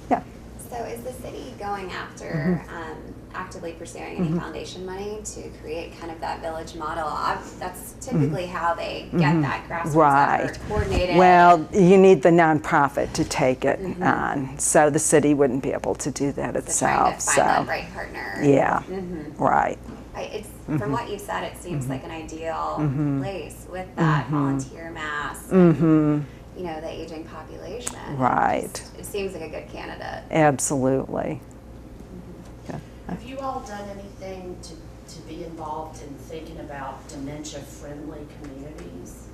Yeah. So is the city going after, actively pursuing any foundation money to create kind of that village model? That's typically how they get that grassroots effort coordinated. Well, you need the nonprofit to take it on, so the city wouldn't be able to do that itself. So trying to find that right partner. Yeah, right. It's, from what you've said, it seems like an ideal place with that volunteer mass and, you know, the aging population. Right. It seems like a good candidate. Absolutely. Yeah. Have you all done anything to be involved in thinking about dementia-friendly communities?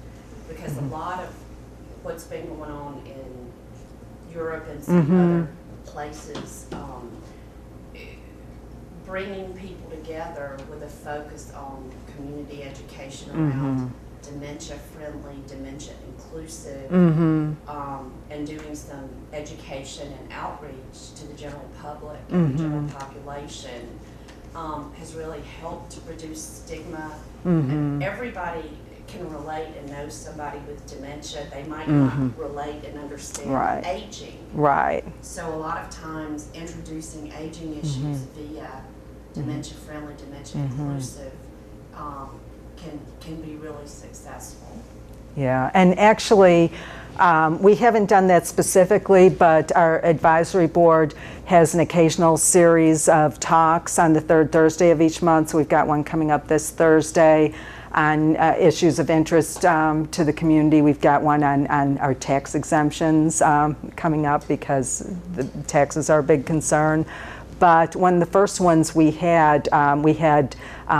Because a lot of what's been going on in Europe and some other places, bringing people together with a focus on community education around dementia-friendly, dementia-inclusive, and doing some education and outreach to the general public and the general population has really helped reduce stigma. And everybody can relate and know somebody with dementia. They might not relate and understand aging. Right. So a lot of times introducing aging issues via dementia-friendly, dementia-inclusive can be really successful. Yeah, and actually, we haven't done that specifically, but our advisory board has an occasional series of talks on the 3rd Thursday of each month. So we've got one coming up this Thursday on issues of interest to the community. We've got one on our tax exemptions coming up because the taxes are a big concern. But one of the first ones we had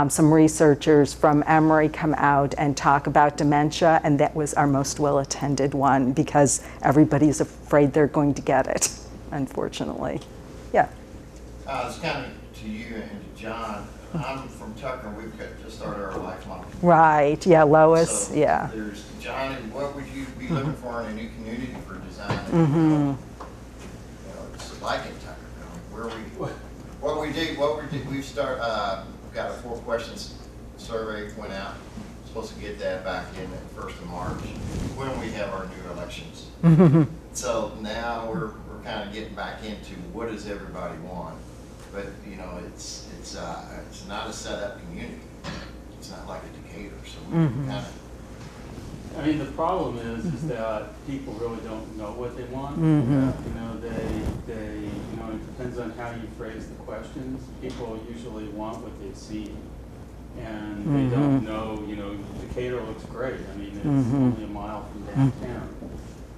some researchers from Emory come out and talk about dementia, and that was our most well-attended one because everybody's afraid they're going to get it, unfortunately. Yeah. It's kind of to you and to John. I'm from Tucker. We've just started our lifelong. Right. Yeah, Lois. So yeah. There's Johnny. What would you be looking for in a new community for design? You know, it's like in Tucker. What we did, we've got a 4 questions survey went out. Supposed to get that back in the 1st of March when we have our new elections. So now we're kind of getting back into what does everybody want, but you know it's not a set up community. It's not like a Decatur, so we kind of. I mean, the problem is that people really don't know what they want. Mm-hmm. You know, you know, it depends on how you phrase the questions. People usually want what they've seen. And they don't know, you know, Decatur looks great. I mean, it's only a mile from downtown.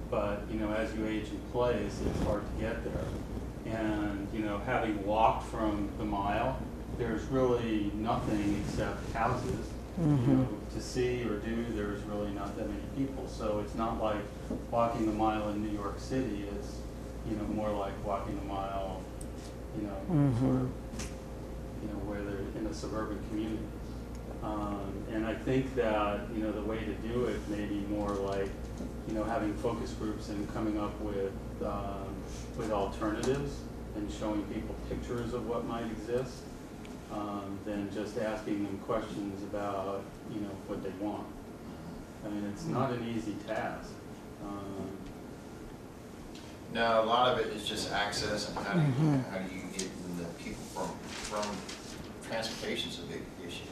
But, you know, as you age in place, it's hard to get there. And, you know, having walked from the mile, there's really nothing except houses. You know, to see or do, there's really not that many people. So it's not like walking the mile in New York City. It's, you know, more like walking the mile, you know, sort of, you know, where they're in a suburban community. And I think that, you know, the way to do it may be more like, you know, having focus groups and coming up with alternatives and showing people pictures of what might exist, than just asking them questions about, you know, what they want. I mean, it's not an easy task. No, a lot of it is just access and how do you get the people from transportation's a big issue.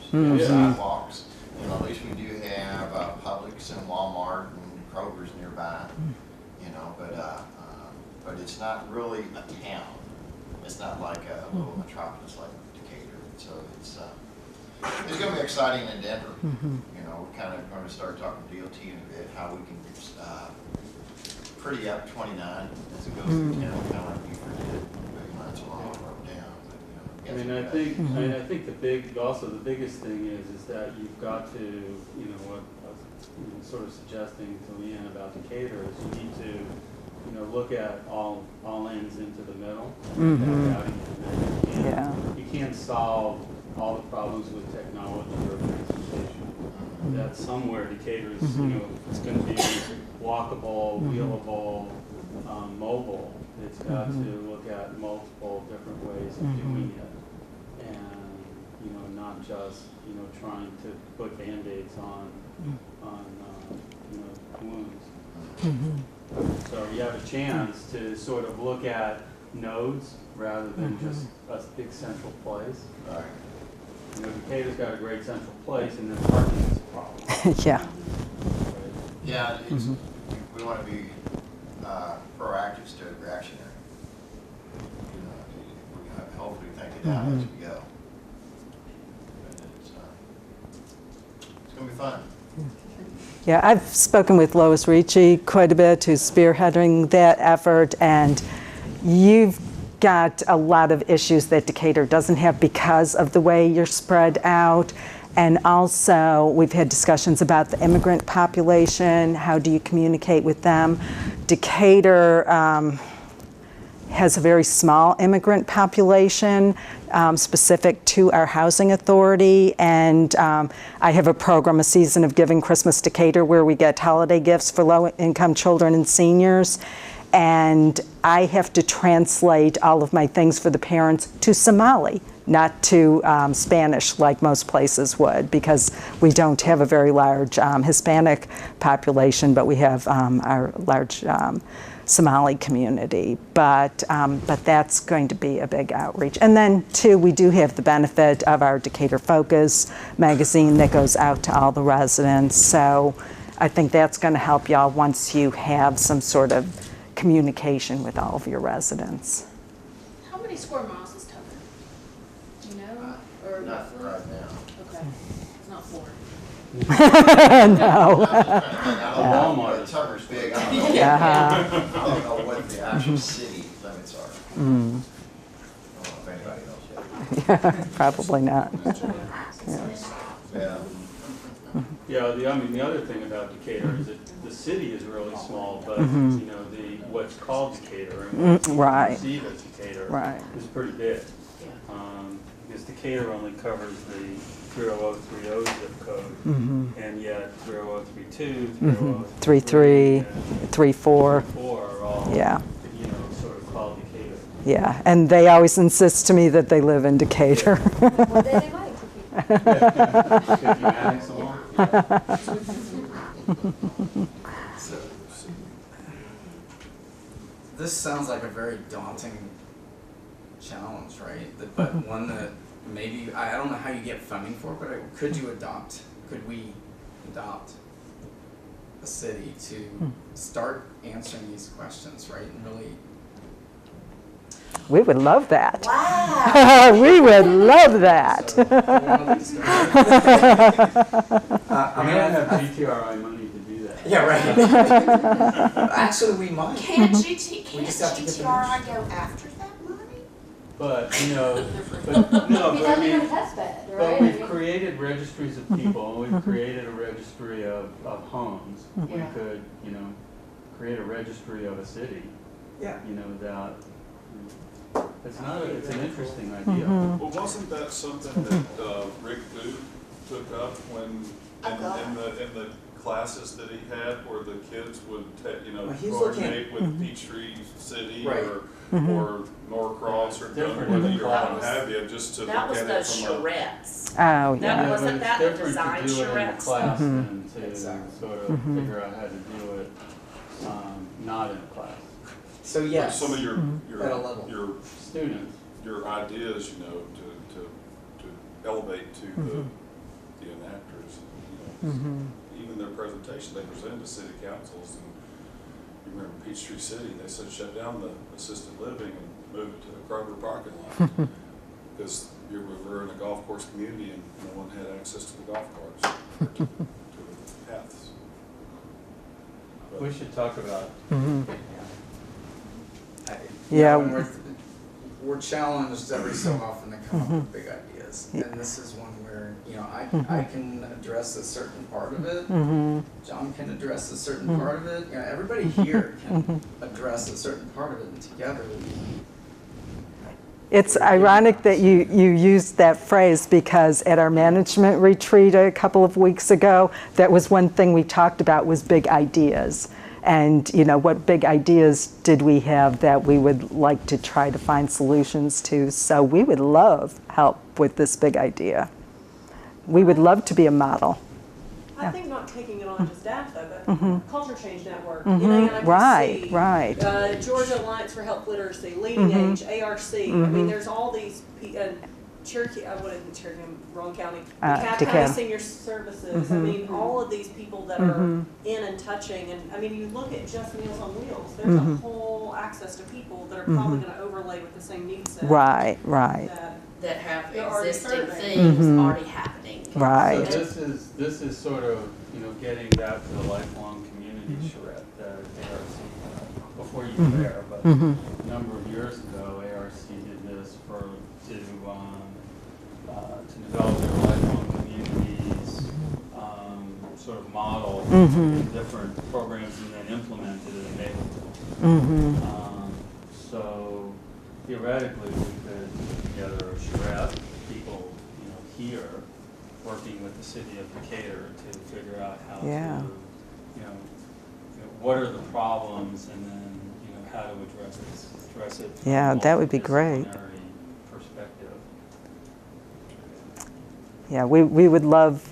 Sidewalks, you know, at least we do have Publix and Walmart and Kroger's nearby, you know, but it's not really a town. It's not like a little metropolis like Decatur. So it's going to be exciting in Denver. You know, we're kind of going to start talking to DOT in a bit, how we can pretty up 29 as it goes through town, kind of like Buford did. Maybe mine's a long road down. But, you know, I think the biggest thing is that you've got to, you know, what I was sort of suggesting to Leanne about Decatur is you need to, you know, look at all ends into the middle. You can't solve all the problems with technology or transportation. That somewhere Decatur is, you know, it's going to be walkable, wheelable, mobile. It's got to look at multiple different ways of doing it, and, you know, not just, you know, trying to put Band-Aids on you know, wounds. So you have a chance to sort of look at nodes rather than just a big central place. Right. You know, Decatur's got a great central place, and then parking is a problem. Yeah. Yeah, it's, we want to be proactive instead of reactionary. You know, we're going to hopefully think it out as we go. But it's going to be fun. Yeah, I've spoken with Lois Ricci quite a bit, who's spearheading that effort, and you've got a lot of issues that Decatur doesn't have because of the way you're spread out. And also, we've had discussions about the immigrant population. How do you communicate with them? Decatur has a very small immigrant population specific to our housing authority. And I have a program, A Season of Giving Christmas Decatur, where we get holiday gifts for low-income children and seniors. And I have to translate all of my things for the parents to Somali, not to Spanish like most places would, because we don't have a very large Hispanic population, but we have our large Somali community. But that's going to be a big outreach. And then, too, we do have the benefit of our Decatur Focus magazine that goes out to all the residents. So I think that's going to help y'all once you have some sort of communication with all of your residents. How many square miles is Tucker? Do you know? Or Not right now. Okay. It's not 4. No. Walmart. Tucker's big. I don't know what the actual city limits are. I don't know if anybody knows yet. Yeah, probably not. Yeah. Yeah, the other thing about Decatur is that the city is really small, but you know, what's called Decatur and what's perceived as Decatur is pretty big. Because Decatur only covers the 30030 zip code, and yet 30032, 33, 34. are all you know, sort of called Decatur. Yeah, and they always insist to me that they live in Decatur. Well, then they might. Could you add some more? This sounds like a very daunting challenge, right? But one that maybe, I don't know how you get funding for, but could you adopt? Could we adopt a city to start answering these questions, right? And really, We would love that. Wow. We would love that. so one of these stories. I mean, I have GTRI money to do that. Yeah, right. Actually, we might. Can't We just have to get the GTRI go after that money? But, you know, but, no, He's but I not mean, even a test bed, but right? we've created registries of people, and we've created a registry of homes. We Yeah. could, you know, create a registry of a city, Yeah. you know, that, it's not, it's an interesting idea. Well, wasn't that something that Rick Booth took up when, in the classes that he had, where the kids would, Well, he's looking- coordinate with Peachtree City Right. or Norcross or Different Dunwoody in the or class. what have you, just to look That was at it those from a. charrettes. Oh, That yeah. wasn't that the design But it's different to do it in a charrettes? class than to Exactly. sort of figure out how to do it, not in a class. So yes, Some of your, at a level. your Students, your ideas, you know, to elevate to the enactors, you know, even their presentation, they presented to city councils, and you remember Peachtree City, they said shut down the assisted living and move it to the Kroger parking lot. Because we were in a golf course community and no one had access to the golf carts, or to the paths. But- we should talk about, Yeah. when we're challenged every so often to come up with big ideas, and this is one where, you know, I can address a certain part of it. John can address a certain part of it. You know, everybody here can address a certain part of it, and together we. It's ironic that you used that phrase, because at our management retreat a couple of weeks ago, that was one thing we talked about, was big ideas. And, you know, what big ideas did we have that we would like to try to find solutions to? So we would love help with this big idea. We would love to be a model. I think not taking it on just DATHA, but Culture Change Network, you know, and Right, IPC, right. Georgia Alliance for Health Literacy, Leading Age, ARC. I mean, there's all these, Cherokee, what is it, Cherokee, wrong county, DeKalb County DeKalb. Senior Services. I mean, all of these people that are in and touching, and I mean, you look at Just Meals on Wheels, there's a whole access to people that are probably going to overlay with the same needs set. Right, right. That have They're already existing serving. things already happening. Right. so this is sort of, you know, getting back to the lifelong community charrette that ARC, before you were there, but a number of years ago, ARC did this to develop their lifelong communities, sort of model different programs and then implement it in neighborhoods. So theoretically, we could put together a charrette, people, you know, here, working with the city of Decatur to figure out how to, Yeah. you know, what are the problems, and then, you know, how to address it from Yeah, a that would be great. multidisciplinary perspective. Yeah, we would love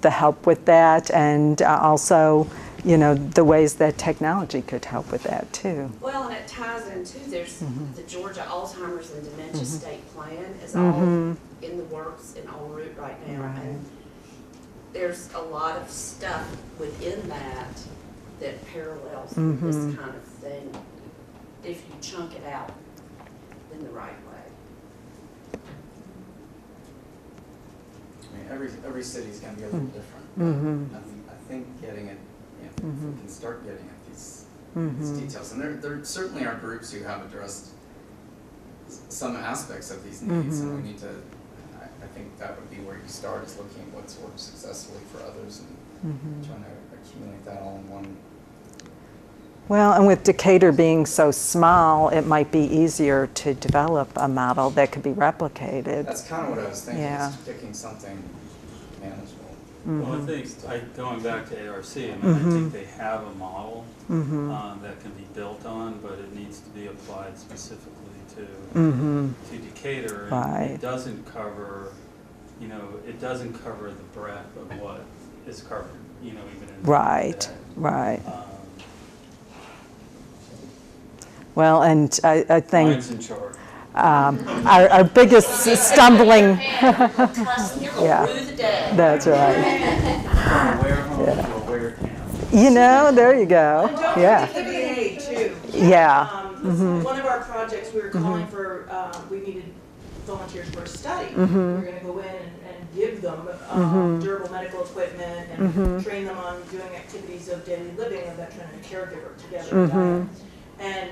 the help with that, and also, you know, the ways that technology could help with that too. Well, and it ties into, there's the Georgia Alzheimer's and Dementia State Plan is all in the works and en route right now. Right. And there's a lot of stuff within that that parallels this kind of thing, if you chunk it out in the right way. I mean, every city's gonna be a little different. I think getting it, you know, if we can start getting at these details, and there certainly are groups who have addressed some aspects of these needs, and we need to. I think that would be where you start, is looking at what's worked successfully for others and trying to accumulate that all in one. Well, and with Decatur being so small, it might be easier to develop a model that could be replicated. That's kind of what I was thinking, Yeah. is picking something manageable. Well, I think, going back to ARC, I mean, I think they have a model that can be built on, but it needs to be applied specifically to Decatur. Right. And it doesn't cover, you know, it doesn't cover the breadth of what is covered, you know, even in Right, today. right. Well, and I think Mine's in charge. our biggest stumbling, You're Yeah. gonna rue the day. that's right. From a where home to a where camp. You know, there you go. And don't Yeah. forget the VA too. Yeah. One of our projects, we were calling for, we needed volunteers for a study. Mhm. We're gonna go in and give them durable medical equipment and train them on doing activities of daily living, a veteran and a caregiver together. And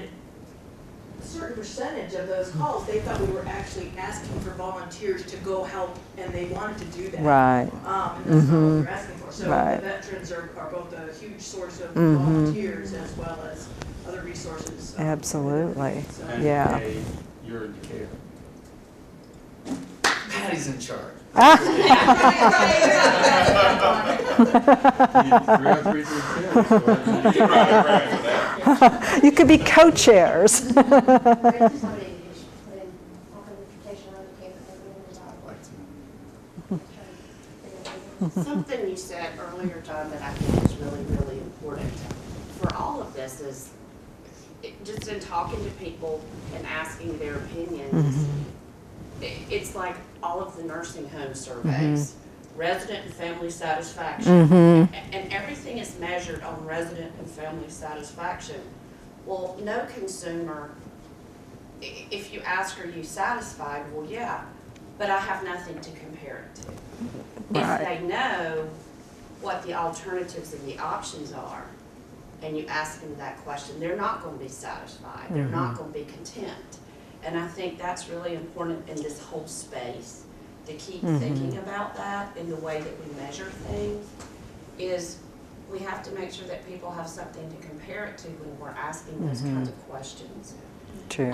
a certain percentage of those calls, they thought we were actually asking for volunteers to go help, and they wanted to do that. Right. And that's not what we're asking for. So Right. the veterans are both a huge source of volunteers as well as other resources. Absolutely. So- And Yeah. you're in Decatur. Patty's in charge. You could be co-chairs. Something you said earlier, John, that I think is really, really important for all of this is just in talking to people and asking their opinions, it's like all of the nursing home surveys, resident and family satisfaction, and everything is measured on resident and family satisfaction. Well, no consumer, if you ask, are you satisfied? Well, yeah, but I have nothing to compare it to. Right. If they know what the alternatives and the options are, and you ask them that question, they're not going to be satisfied. They're not going to be content. And I think that's really important in this whole space, to keep thinking about that in the way that we measure things, is we have to make sure that people have something to compare it to when we're asking those kinds of questions. True.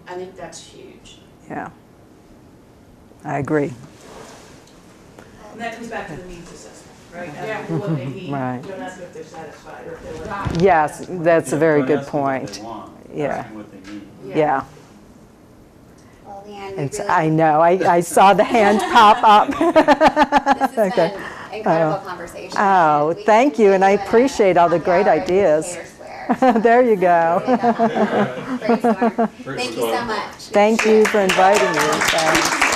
I think that's huge. Yeah. I agree. And that comes back to the needs assessment, right? Yeah. Ask them what they need. Right. Don't ask them if they're satisfied or if they're Right. Yes, that's a very Don't good ask them what point. they want, Yeah. ask them what they need. Yeah. Well, Leanne, we It's, really, I know. I saw the hand pop up. this has been an incredible conversation. Oh, And we thank you, and I do a appreciate all the happy great hour at ideas. Decatur Square. There you go. Brainstorm. Thank you so much. Thank you for inviting me. Thanks.